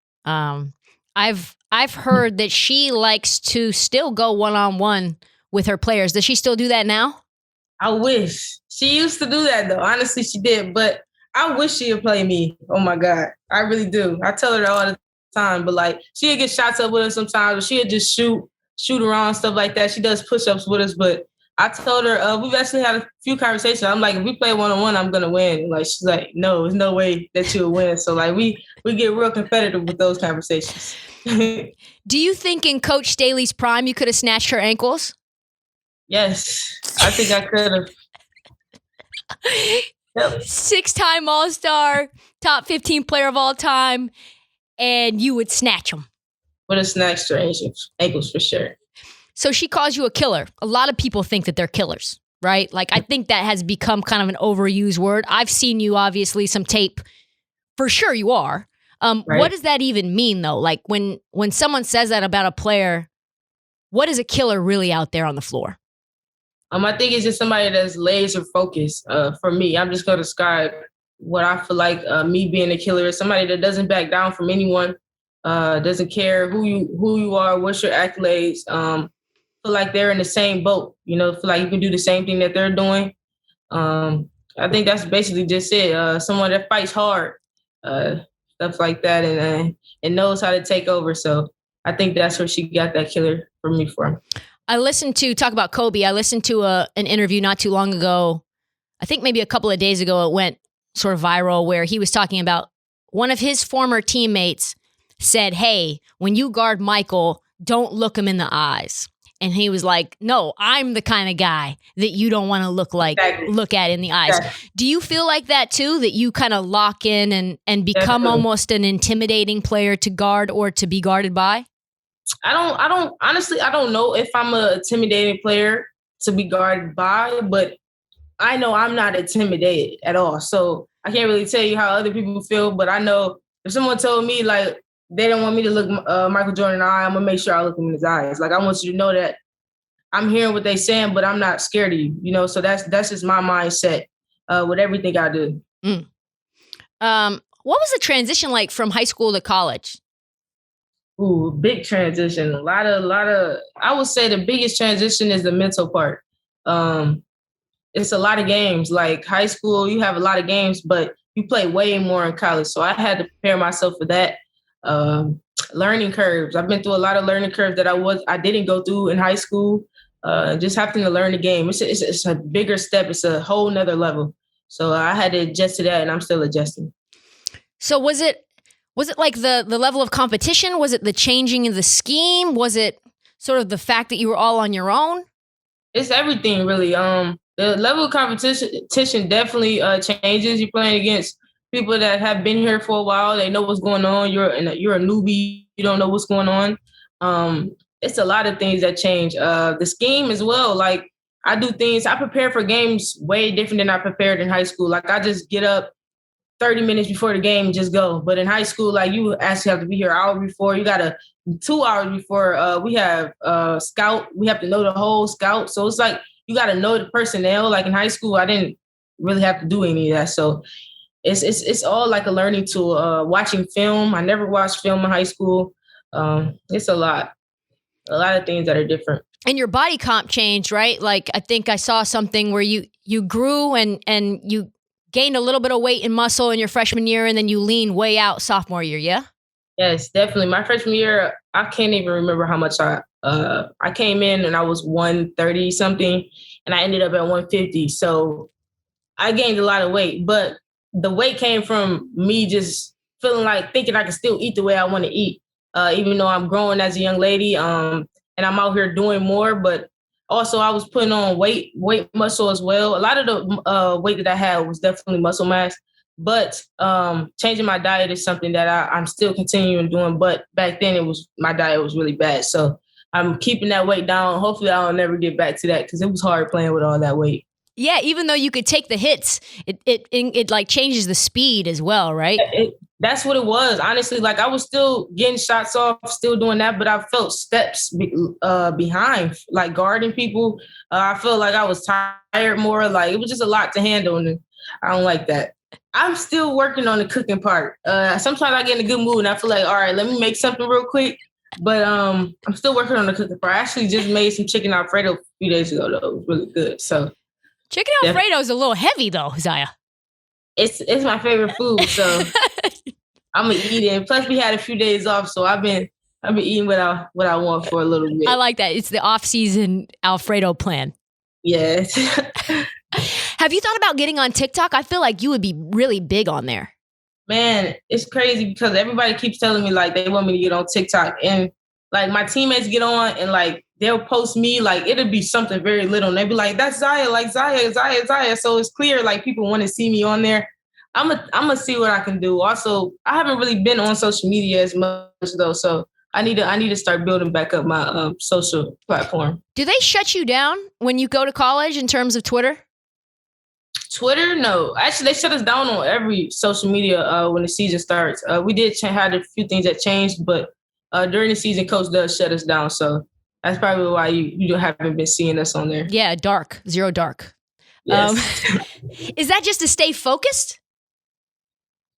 I've heard that she likes to still go one-on-one with her players. Does she still do that now? I wish. She used to do that, though. Honestly, she did. But I wish she would play me. Oh, my God. I really do. I tell her that all the time. But, like, she'd get shots up with us sometimes. Or she'd just shoot around, stuff like that. She does push-ups with us. But I told her, we've actually had a few conversations. I'm like, if we play one-on-one, I'm going to win. Like, she's like, no, there's no way that you'll win. So, like, we get real competitive with those conversations. Do you think in Coach Staley's prime you could have snatched her ankles? Yes, I think I could have. Yep. 6-time All-Star, top 15 player of all time, and you would snatch them. Would have snatched her ankles for sure. So she calls you a killer. A lot of people think that they're killers, right? Like, I think that has become kind of an overused word. I've seen you, obviously, some tape. For sure you are. Right. What does that even mean, though? Like, when someone says that about a player, what is a killer really out there on the floor? I think it's just somebody that's laser focused. For me, I'm just going to describe what I feel like me being a killer is. Somebody that doesn't back down from anyone, doesn't care who you are, what's your accolades. Feel like they're in the same boat. You know, feel like you can do the same thing that they're doing. I think that's basically just it. Someone that fights hard. Stuff like that, and knows how to take over. So I think that's where she got that killer for me from. I listened to, talk about Kobe, I listened to an interview not too long ago. I think maybe a couple of days ago it went sort of viral, where he was talking about one of his former teammates said, hey, when you guard Michael, don't look him in the eyes. And he was like, no, I'm the kind of guy that you don't want to look at in the eyes. Exactly. Do you feel like that too, that you kind of lock in and become almost an intimidating player to guard or to be guarded by? I don't know if I'm an intimidating player to be guarded by, but I know I'm not intimidated at all. So I can't really tell you how other people feel, but I know if someone told me like, they don't want me to look Michael Jordan in the eye, I'm going to make sure I look him in his eyes. Like, I want you to know that I'm hearing what they're saying, but I'm not scared of you, you know? So that's just my mindset with everything I do. What was the transition like from high school to college? Ooh, big transition. A lot of, I would say the biggest transition is the mental part. It's a lot of games. Like high school, you have a lot of games, but you play way more in college. So I had to prepare myself for that. Learning curves. I've been through a lot of learning curves that I didn't go through in high school. Just having to learn the game. It's a bigger step. It's a whole nother level. So I had to adjust to that, and I'm still adjusting. So was it like the level of competition? Was it the changing of the scheme? Was it sort of the fact that you were all on your own? It's everything, really. The level of competition definitely changes. You're playing against people that have been here for a while. They know what's going on. You're a newbie. You don't know what's going on. It's a lot of things that change. The scheme as well. Like I prepare for games way different than I prepared in high school. Like I just get up 30 minutes before the game and just go. But in high school, like you actually have to be here an hour before. You got 2 hours before we have scout. We have to know the whole scout. So it's like you got to know the personnel. Like in high school, I didn't really have to do any of that. So it's all like a learning tool. Watching film. I never watched film in high school. It's a lot of things that are different. And your body comp changed, right? Like I think I saw something where you grew and you gained a little bit of weight and muscle in your freshman year, and then you leaned way out sophomore year. Yeah. Yes, definitely. My freshman year, I can't even remember how much I came in and I was 130 something, and I ended up at 150. So I gained a lot of weight, but the weight came from me just feeling like thinking I could still eat the way I want to eat, even though I'm growing as a young lady, and I'm out here doing more. But also, I was putting on weight muscle as well. A lot of the weight that I had was definitely muscle mass. But changing my diet is something that I'm still continuing doing. But back then, my diet was really bad. So I'm keeping that weight down. Hopefully, I'll never get back to that because it was hard playing with all that weight. Yeah, even though you could take the hits, it like changes the speed as well, right? That's what it was. Honestly, like I was still getting shots off, still doing that, but I felt steps behind, like guarding people. I felt like I was tired more. Like it was just a lot to handle, and I don't like that. I'm still working on the cooking part. Sometimes I get in a good mood and I feel like, all right, let me make something real quick. But I'm still working on the cooking part. I actually just made some chicken Alfredo a few days ago, though. It was really good. So chicken Alfredo is a little heavy, though, Zia. It's my favorite food, so I'm gonna eat it. And plus, we had a few days off, so I've been eating what I want for a little bit. I like that. It's the off-season Alfredo plan. Yes. Have you thought about getting on TikTok? I feel like you would be really big on there. Man, it's crazy because everybody keeps telling me like they want me to get on TikTok, and like my teammates get on and like they'll post me like it'll be something very little, and they'll be like, "That's Zia, like Zia." So it's clear like people want to see me on there. I'm gonna see what I can do. Also, I haven't really been on social media as much though, so I need to start building back up my social platform. Do they shut you down when you go to college in terms of Twitter? Twitter, no. Actually, they shut us down on every social media when the season starts. We did had a few things that changed, but during the season, Coach does shut us down. So that's probably why you haven't been seeing us on there. Yeah, zero dark. Yes. Is that just to stay focused?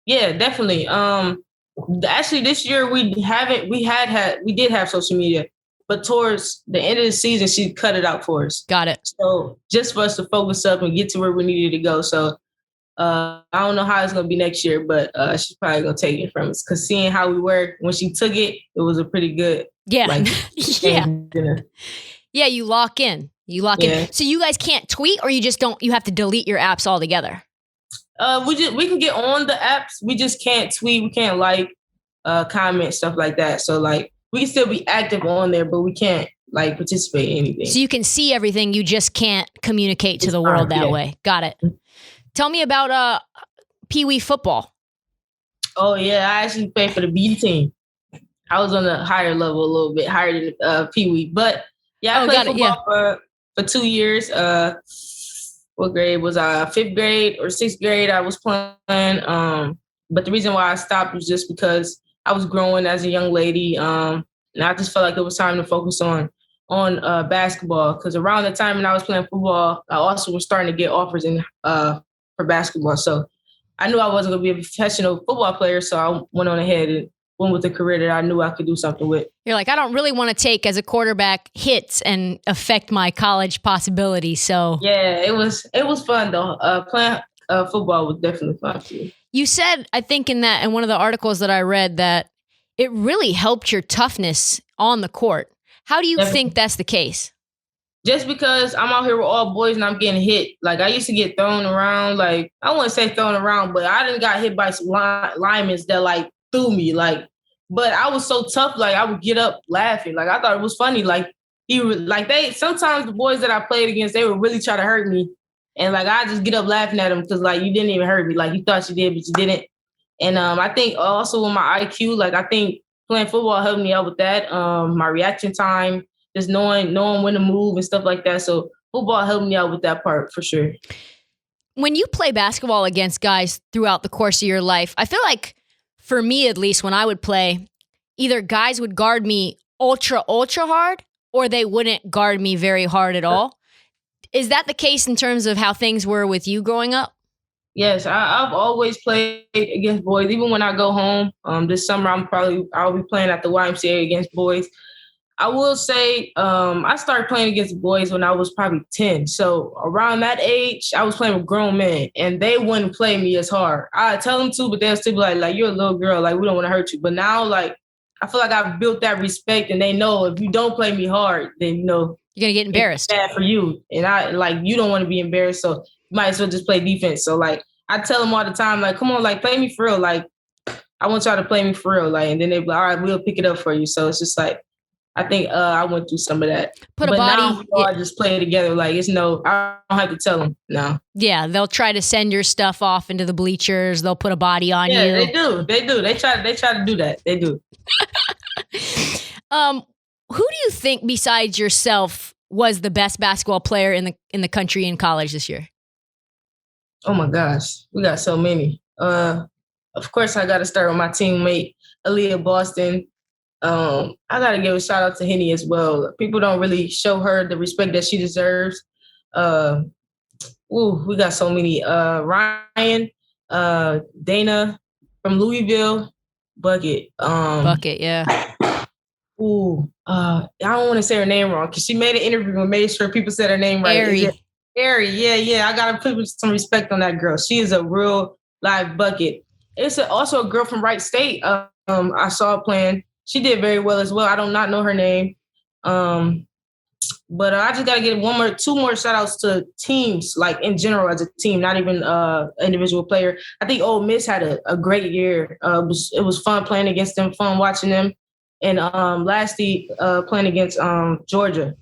Yeah, definitely. Actually, this year we did have social media, but towards the end of the season, she cut it out for us. Got it. So just for us to focus up and get to where we needed to go. So I don't know how it's going to be next year, but she's probably going to take it from us. Because seeing how we were when she took it, it was a pretty good. Yeah. Like, yeah. Yeah, you lock in. So you guys can't tweet, or you just don't, you have to delete your apps altogether? We can get on the apps. We just can't tweet. We can't like, comment, stuff like that. So like, we can still be active on there, but we can't like participate in anything. So you can see everything, you just can't communicate to the world that way. Got it. Tell me about Pee Wee football. Oh yeah, I actually played for the B team. I was on a higher level, a little bit higher than Pee Wee, but yeah, I played football for 2 years. What grade was I? 5th grade or 6th grade? I was playing. But the reason why I stopped was just because I was growing as a young lady, and I just felt like it was time to focus on basketball. Because around the time when I was playing football, I also was starting to get offers for basketball. So I knew I wasn't going to be a professional football player, so I went on ahead and went with a career that I knew I could do something with. You're like, I don't really want to take as a quarterback hits and affect my college possibilities. So yeah, it was fun though. Playing football was definitely fun for me. You said, I think in one of the articles that I read, that it really helped your toughness on the court. How do you think that's the case? Just because I'm out here with all boys and I'm getting hit. Like I used to get thrown around. Like I wouldn't say thrown around, but I didn't got hit by some linemen that like threw me. Like, but I was so tough. Like I would get up laughing. Like I thought it was funny. Like sometimes the boys that I played against, they would really try to hurt me. And like I just get up laughing at them because like you didn't even hurt me. Like you thought you did, but you didn't. And I think also with my IQ, like I think playing football helped me out with that. My reaction time, just knowing when to move and stuff like that. So football helped me out with that part for sure. When you play basketball against guys throughout the course of your life, I feel like for me at least, when I would play, either guys would guard me ultra hard, or they wouldn't guard me very hard at all. Is that the case in terms of how things were with you growing up? Yes, I've always played against boys. Even when I go home this summer, I'll be playing at the YMCA against boys. I will say I started playing against boys when I was probably 10. So around that age, I was playing with grown men, and they wouldn't play me as hard. I'd tell them to, but they'll still be like, you're a little girl, like we don't want to hurt you. But now, like I feel like I've built that respect, and they know if you don't play me hard, then you're You're gonna get embarrassed. It's bad for you, and you don't want to be embarrassed, so you might as well just play defense. So like I tell them all the time, like, come on, like play me for real, like I want y'all to play me for real, like, and then they be like, all right, we'll pick it up for you. So it's just like I think I went through some of that. Put a body. Now we all just play together. Like I don't have to tell them. No. Yeah, they'll try to send your stuff off into the bleachers. They'll put a body on you. Yeah, they do. They try to do that. They do. Who do you think besides yourself was the best basketball player in the country in college this year? Oh my gosh, we got so many. Of course, I got to start with my teammate Aaliyah Boston. I got to give a shout out to Henny as well. People don't really show her the respect that she deserves. We got so many. Ryan, Dana from Louisville, Bucket. Bucket, yeah. I don't want to say her name wrong because she made an interview and made sure people said her name right. Ari, yeah. I got to put some respect on that girl. She is a real live bucket. It's also a girl from Wright State. I saw her playing. She did very well as well. I do not know her name. But I just got to get two more shout outs to teams, like in general as a team, not even individual player. I think Ole Miss had a great year. It was fun playing against them, fun watching them. And lastly, playing against Georgia.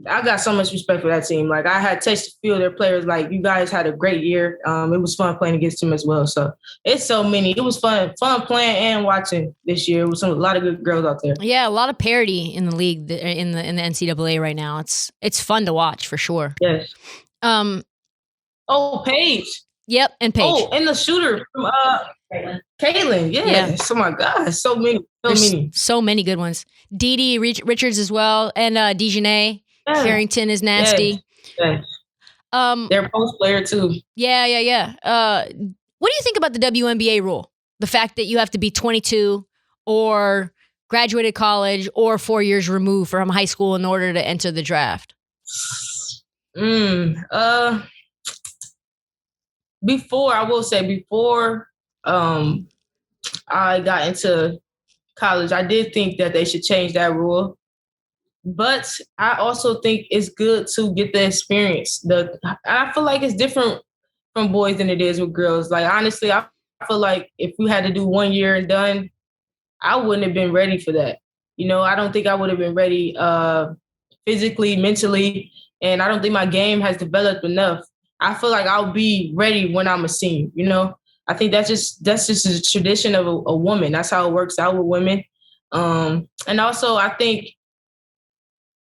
I got so much respect for that team. Like I had touched the field, their players, like you guys had a great year. It was fun playing against them as well. So it's so many. It was fun playing and watching this year. It was a lot of good girls out there. Yeah, a lot of parity in the league, in the NCAA right now. It's fun to watch for sure. Yes. Paige. Yep, and Paige. Oh, and the shooter from Caitlin. Yes. Oh my God, so many. So many good ones. Dee Dee Richards as well, and Dejanay. Yeah. Carrington is nasty. Yes. They're post player too. Yeah. What do you think about the WNBA rule? The fact that you have to be 22 or graduated college or 4 years removed from high school in order to enter the draft? Before I got into college, I did think that they should change that rule. But I also think it's good to get the experience. I feel like it's different from boys than it is with girls. Like, honestly, I feel like if we had to do 1 year and done, I wouldn't have been ready for that. I don't think I would have been ready physically, mentally, and I don't think my game has developed enough. I feel like I'll be ready when I'm a senior, I think that's just a tradition of a woman. That's how it works out with women. And also, I think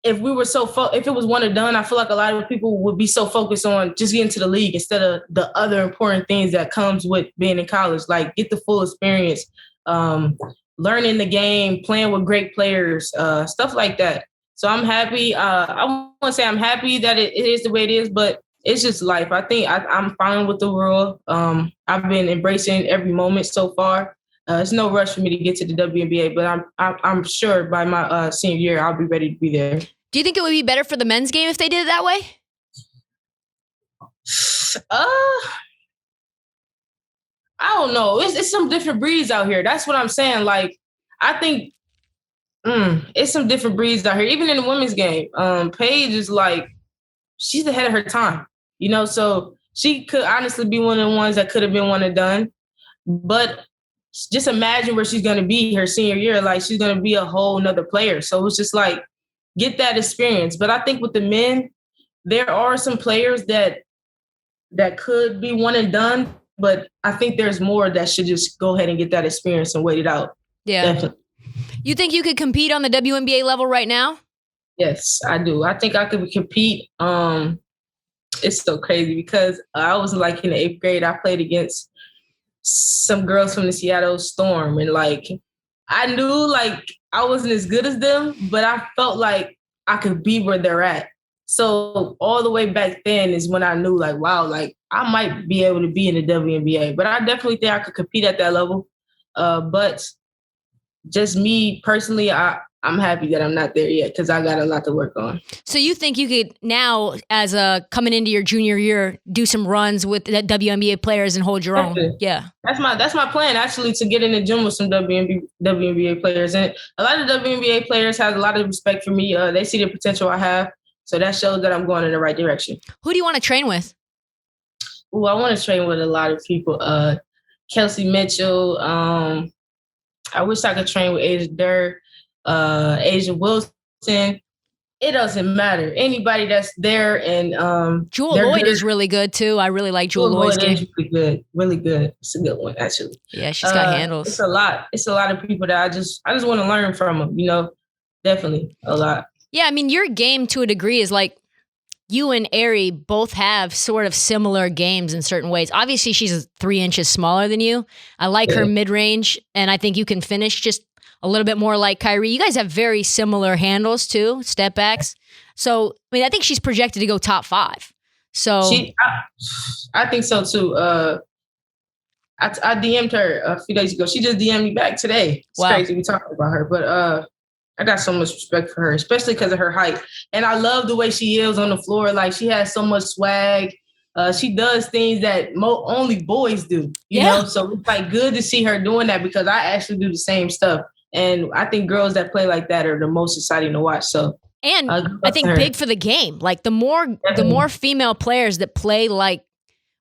if we were if it was one and done, I feel like a lot of people would be so focused on just getting to the league instead of the other important things that comes with being in college, like get the full experience, learning the game, playing with great players, stuff like that. So I'm happy. I want to say I'm happy that it is the way it is, but it's just life. I think I'm fine with the rule. I've been embracing every moment so far. It's no rush for me to get to the WNBA, but I'm sure by my senior year, I'll be ready to be there. Do you think it would be better for the men's game if they did it that way? I don't know. It's some different breeds out here. That's what I'm saying. Like, I think it's some different breeds out here. Even in the women's game, Paige is like, she's ahead of her time, so she could honestly be one of the ones that could have been one and done. But just imagine where she's going to be her senior year. Like, she's going to be a whole nother player. So it's just like, get that experience. But I think with the men, there are some players that could be one and done, but I think there's more that should just go ahead and get that experience and wait it out. Yeah. Definitely. You think you could compete on the WNBA level right now? Yes, I do. I think I could compete. It's so crazy because I was like in the 8th grade, I played against some girls from the Seattle Storm, and like I knew like I wasn't as good as them, but I felt like I could be where they're at. So all the way back then is when I knew like, wow, like I might be able to be in the WNBA, but I definitely think I could compete at that level. But just me personally, I I'm happy that I'm not there yet because I got a lot to work on. So you think you could now, as coming into your junior year, do some runs with the WNBA players and hold your own? Yeah, that's my plan actually, to get in the gym with some WNBA players, and a lot of WNBA players have a lot of respect for me. They see the potential I have, so that shows that I'm going in the right direction. Who do you want to train with? Well, I want to train with a lot of people. Kelsey Mitchell. I wish I could train with Asia Dirk, Asia Wilson. It doesn't matter. Anybody that's there, and Jewel Lloyd is really good too. I really like Jewel Lloyd's game. Really good, really good. It's a good one actually. Yeah, she's got handles. It's a lot. It's a lot of people that I just want to learn from them. Definitely a lot. Yeah, I mean, your game to a degree is like you and Ari both have sort of similar games in certain ways. Obviously, she's 3 inches smaller than you. I like her mid-range, and I think you can finish just a little bit more like Kyrie. You guys have very similar handles too, step backs. So, I mean, I think she's projected to go top 5. So I think so too. I DM'd her a few days ago. She just DM'd me back today. It's crazy we talking about her, but I got so much respect for her, especially because of her height. And I love the way she is on the floor. Like, she has so much swag. She does things that only boys do, you know? So it's like good to see her doing that, because I actually do the same stuff. And I think girls that play like that are the most exciting to watch. So, and I think big for the game. Like the more female players that play like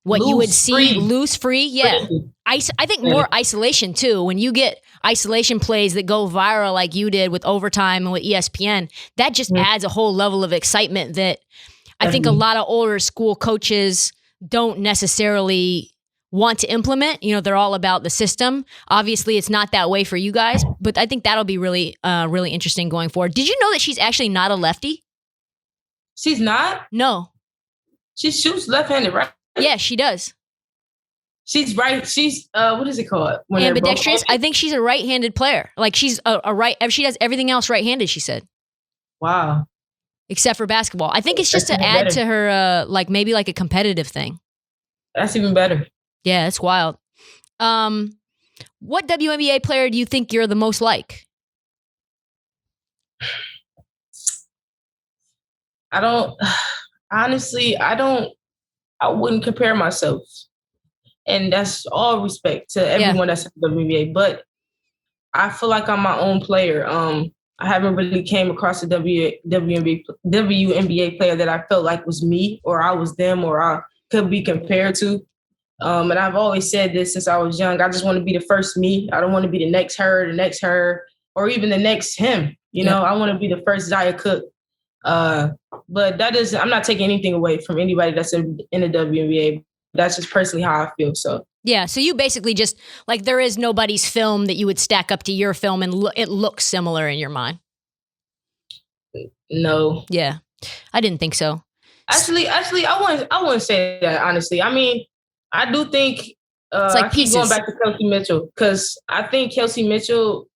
what you would see loose, free. Yeah. I think more isolation too. When you get isolation plays that go viral like you did with Overtime and with ESPN, that just adds a whole level of excitement that I think a lot of older school coaches don't necessarily want to implement. They're all about the system. Obviously, it's not that way for you guys, but I think that'll be really, really interesting going forward. Did you know that she's actually not a lefty? She's not? No. She shoots left-handed, right? Yeah, she does. She's right. She's what is it called? Ambidextrous. I think she's a right-handed player. Like she's a right. She does everything else right-handed. She said. Wow. Except for basketball. I think it's just to add to her, like maybe like a competitive thing. That's even better. Yeah, it's wild. What WNBA player do you think you're the most like? Honestly, I wouldn't compare myself. And that's all respect to everyone that's in the WNBA. But I feel like I'm my own player. I haven't really came across a WNBA player that I felt like was me, or I was them, or I could be compared to. And I've always said this since I was young. I just want to be the first me. I don't want to be the next her, or even the next him. I want to be the first Zia Cooke. But I'm not taking anything away from anybody that's in the WNBA. That's just personally how I feel. So yeah, so you basically just like there is nobody's film that you would stack up to your film and it looks similar in your mind. No. Yeah, I didn't think so. Actually, I wouldn't say that honestly. I mean, I do think it's like I keep pieces. going back to Kelsey Mitchell, because I think Kelsey Mitchell,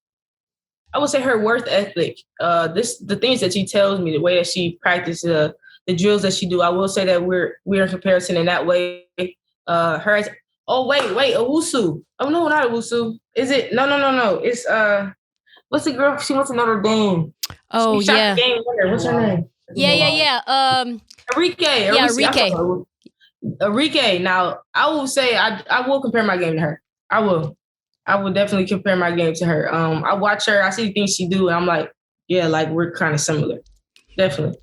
I would say her work ethic, the things that she tells me, the way that she practices, the drills that she do. I will say that we're in comparison in that way. Wait, Owusu. Oh no, not Owusu. Is it? No. It's what's the girl? She went to Notre Dame. Oh she shot the game winner. What's her name? Yeah. Arike. Arike. Now, I will say I will compare my game to her. I will definitely compare my game to her. I watch her. I see the things she do, and I'm like, yeah, like we're kind of similar. Definitely.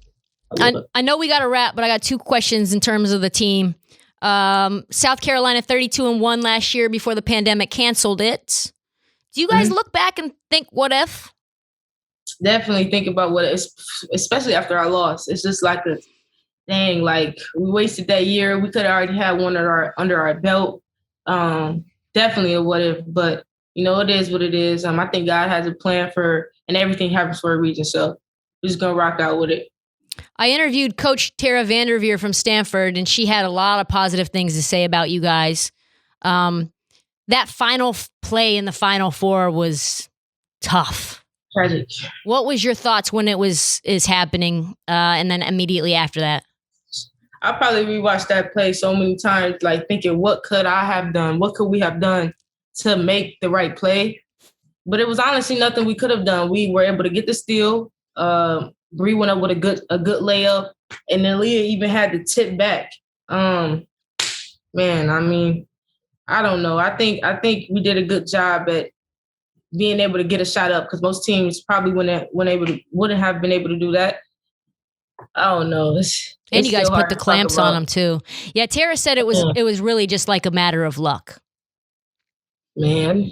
I know we got to wrap, but I got 2 questions in terms of the team. South Carolina 32-1 last year before the pandemic canceled it. Do you guys look back and think, what if? Definitely think about what if, especially after our loss. It's just like a dang, like we wasted that year. We could have already had one under our belt. Definitely a what if, but it is what it is. I think God has a plan and everything happens for a reason. So we're just gonna rock out with it. I interviewed Coach Tara Vanderveer from Stanford, and she had a lot of positive things to say about you guys. That final play in the Final Four was tough. Tragic. What was your thoughts when it is happening, and then immediately after that? I probably rewatched that play so many times, like thinking, what could I have done? What could we have done to make the right play? But it was honestly nothing we could have done. We were able to get the steal. Bree went up with a good layup, and then Leah even had the tip back. Man, I mean, I don't know. I think we did a good job at being able to get a shot up because most teams probably wouldn't have been able to do that. I don't know. And you guys put the clamps on them too. Yeah, Tara said it was really just like a matter of luck. Man.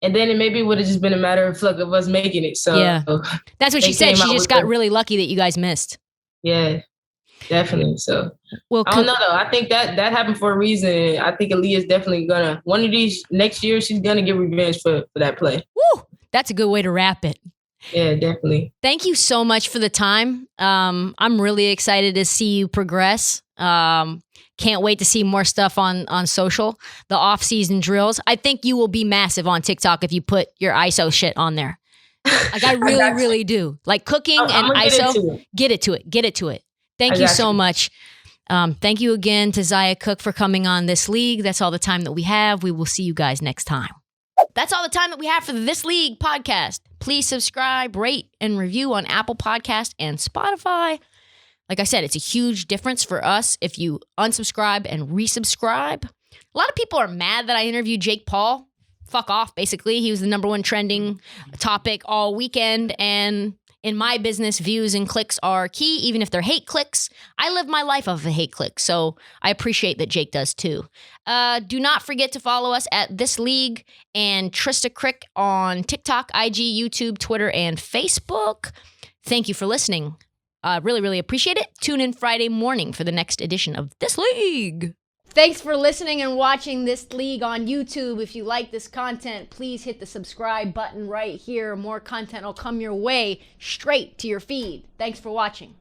And then it maybe would have just been a matter of luck of us making it. So yeah, that's what she said. She just got really lucky that you guys missed. Yeah, definitely. So well, I don't know though. I think that happened for a reason. I think Aaliyah's definitely gonna one of these next year. She's gonna get revenge for that play. Woo! That's a good way to wrap it. Yeah, definitely. Thank you so much for the time. I'm really excited to see you progress. Can't wait to see more stuff on social, the off-season drills. I think you will be massive on TikTok if you put your ISO shit on there. Like I really do. Like cooking and ISO, get it to it. Thank you so much. Thank you again to Zia Cooke for coming on This League. That's all the time that we have. We will see you guys next time. That's all the time that we have for the This League podcast. Please subscribe, rate, and review on Apple Podcast and Spotify. Like I said, it's a huge difference for us if you unsubscribe and resubscribe. A lot of people are mad that I interviewed Jake Paul. Fuck off, basically. He was the #1 trending topic all weekend. And in my business, views and clicks are key, even if they're hate clicks. I live my life off of hate clicks, so I appreciate that Jake does too. Do not forget to follow us at This League and Trysta Krick on TikTok, IG, YouTube, Twitter, and Facebook. Thank you for listening. Really appreciate it. Tune in Friday morning for the next edition of This League. Thanks for listening and watching This League on YouTube. If you like this content, please hit the subscribe button right here. More content will come your way straight to your feed. Thanks for watching.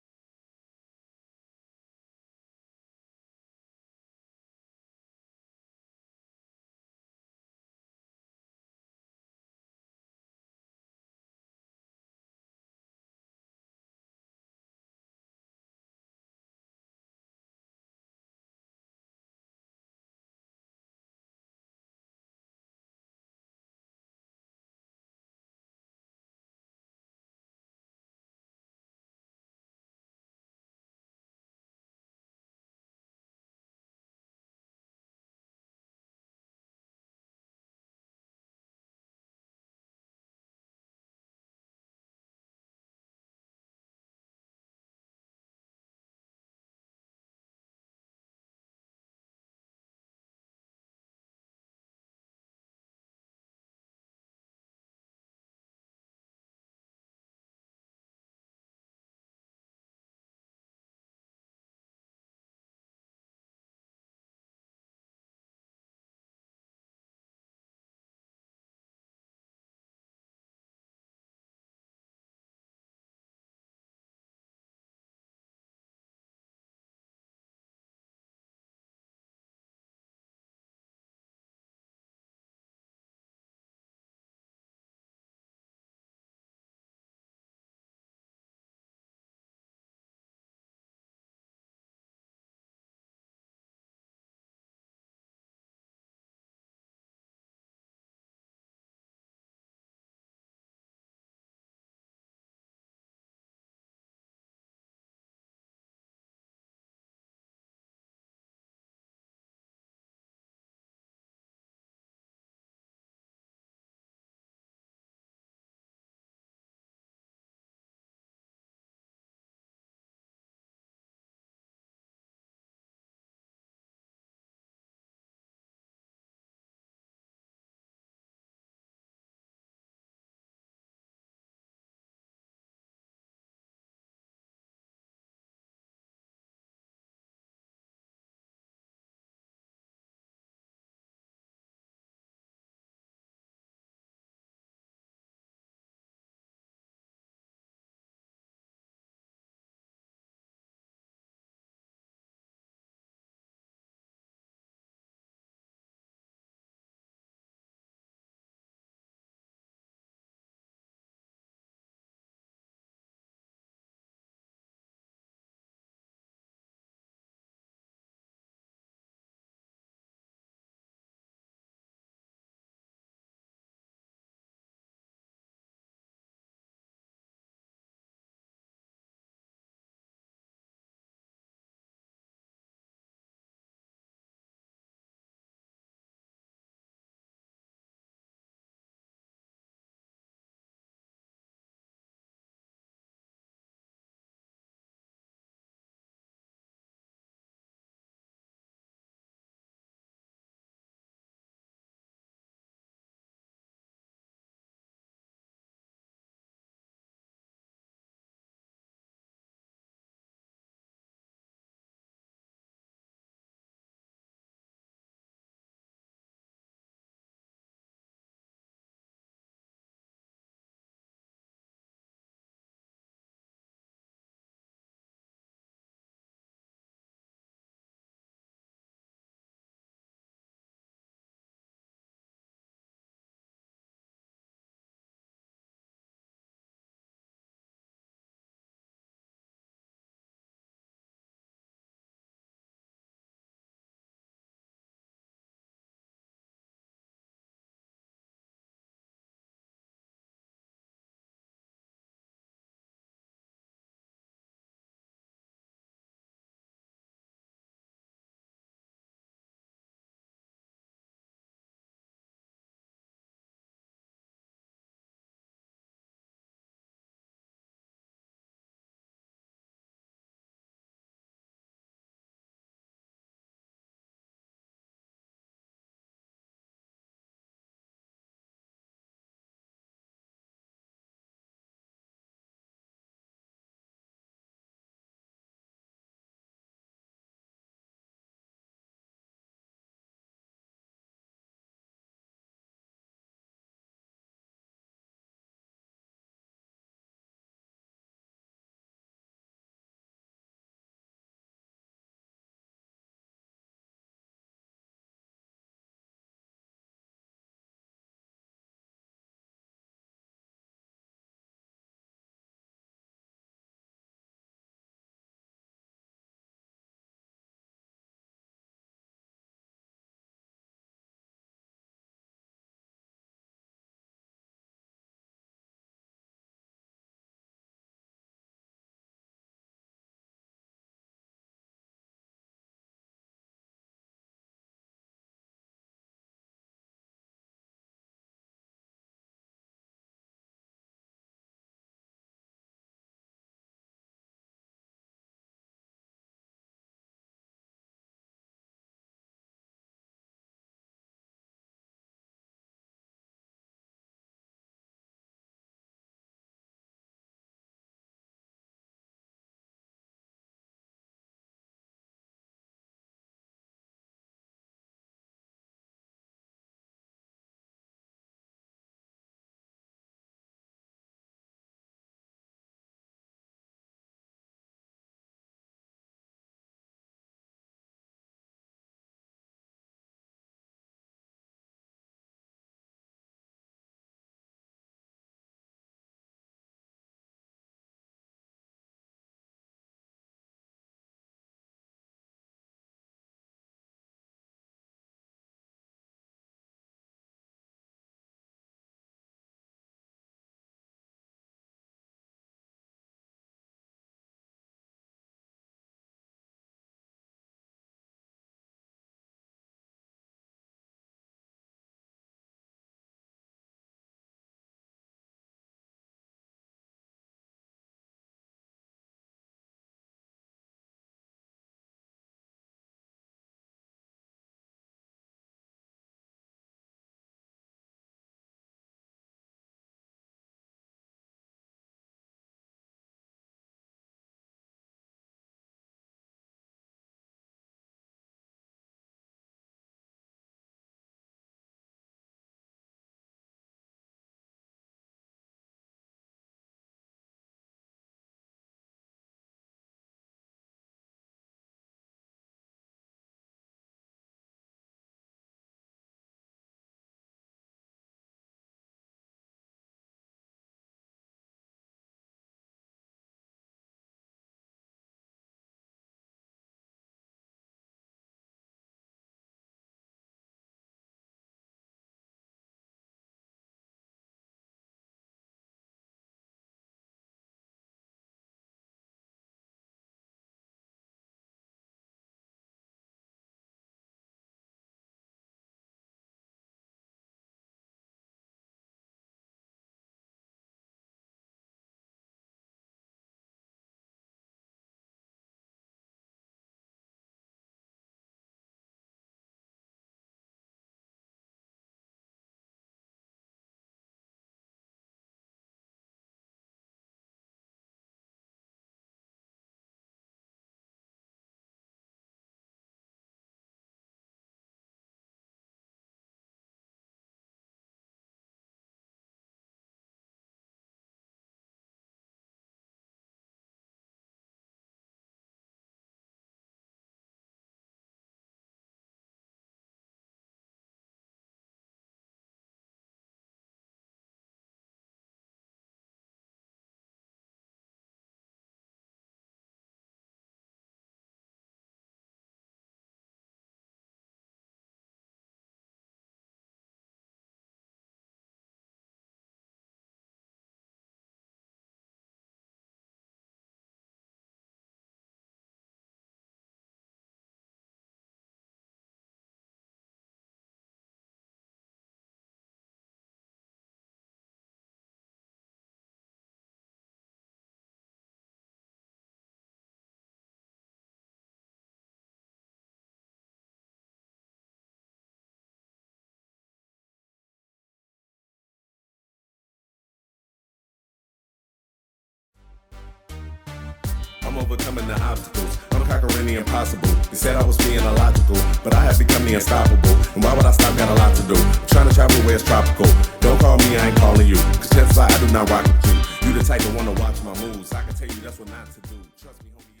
I'm overcoming the obstacles. I'm conquering the impossible. They said I was being illogical, but I have become the unstoppable. And why would I stop? Got a lot to do. I'm trying to travel where it's tropical. Don't call me, I ain't calling you. Cause chances are I do not rock with you. You the type to wanna watch my moves. I can tell you that's what not to do. Trust me, homie.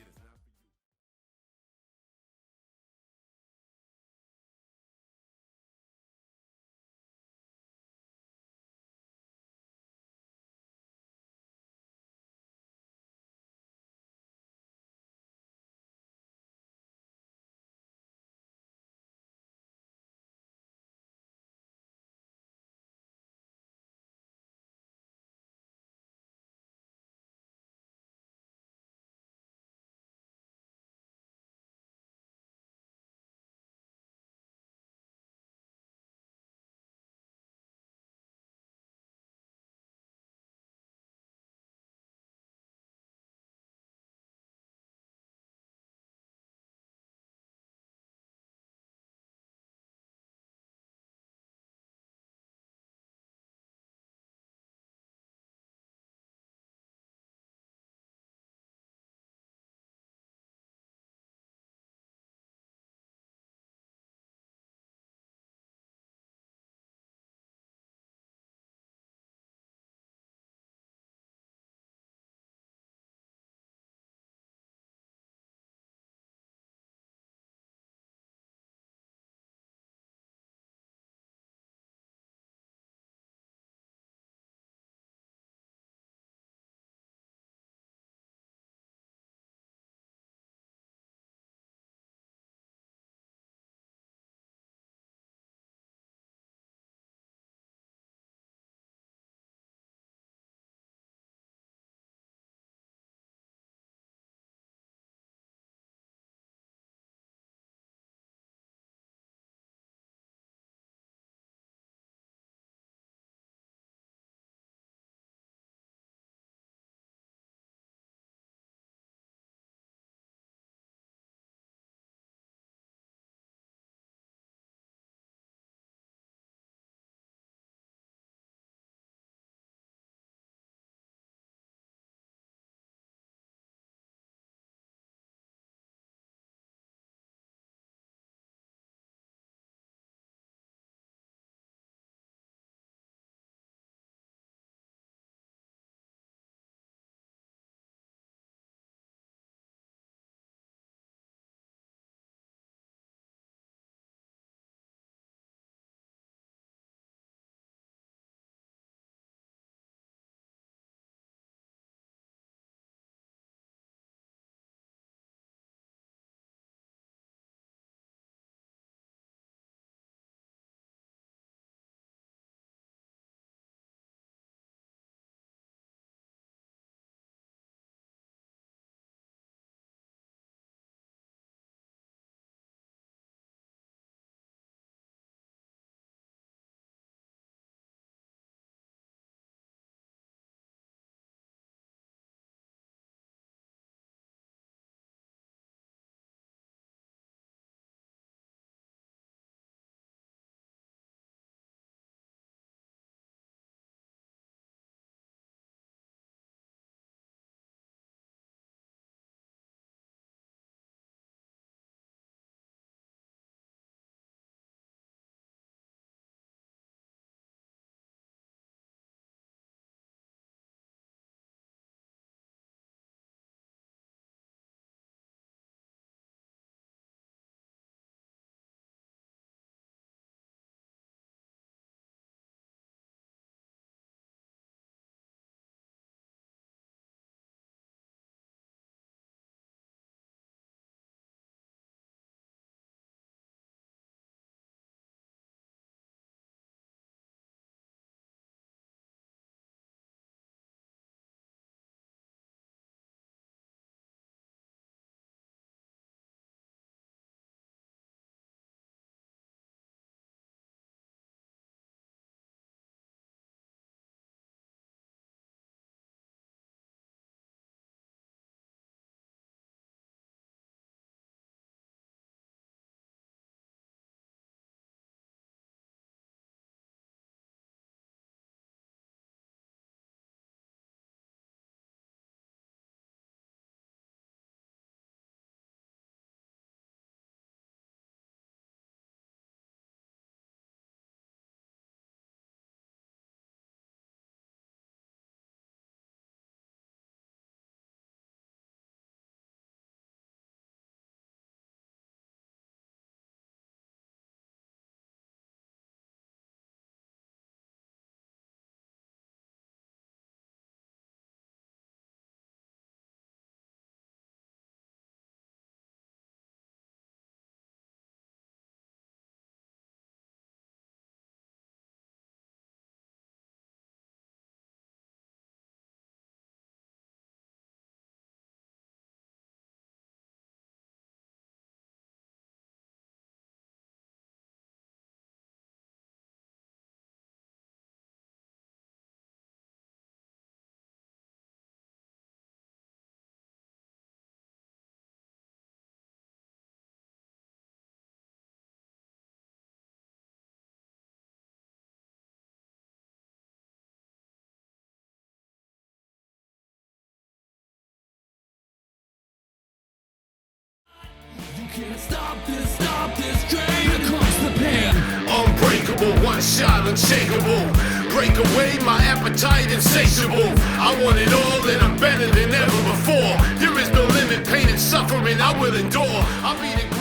Unbreakable, one shot, unshakable. Break away my appetite, insatiable. I want it all and I'm better than ever before. There is no limit, pain and suffering I will endure. I'll be the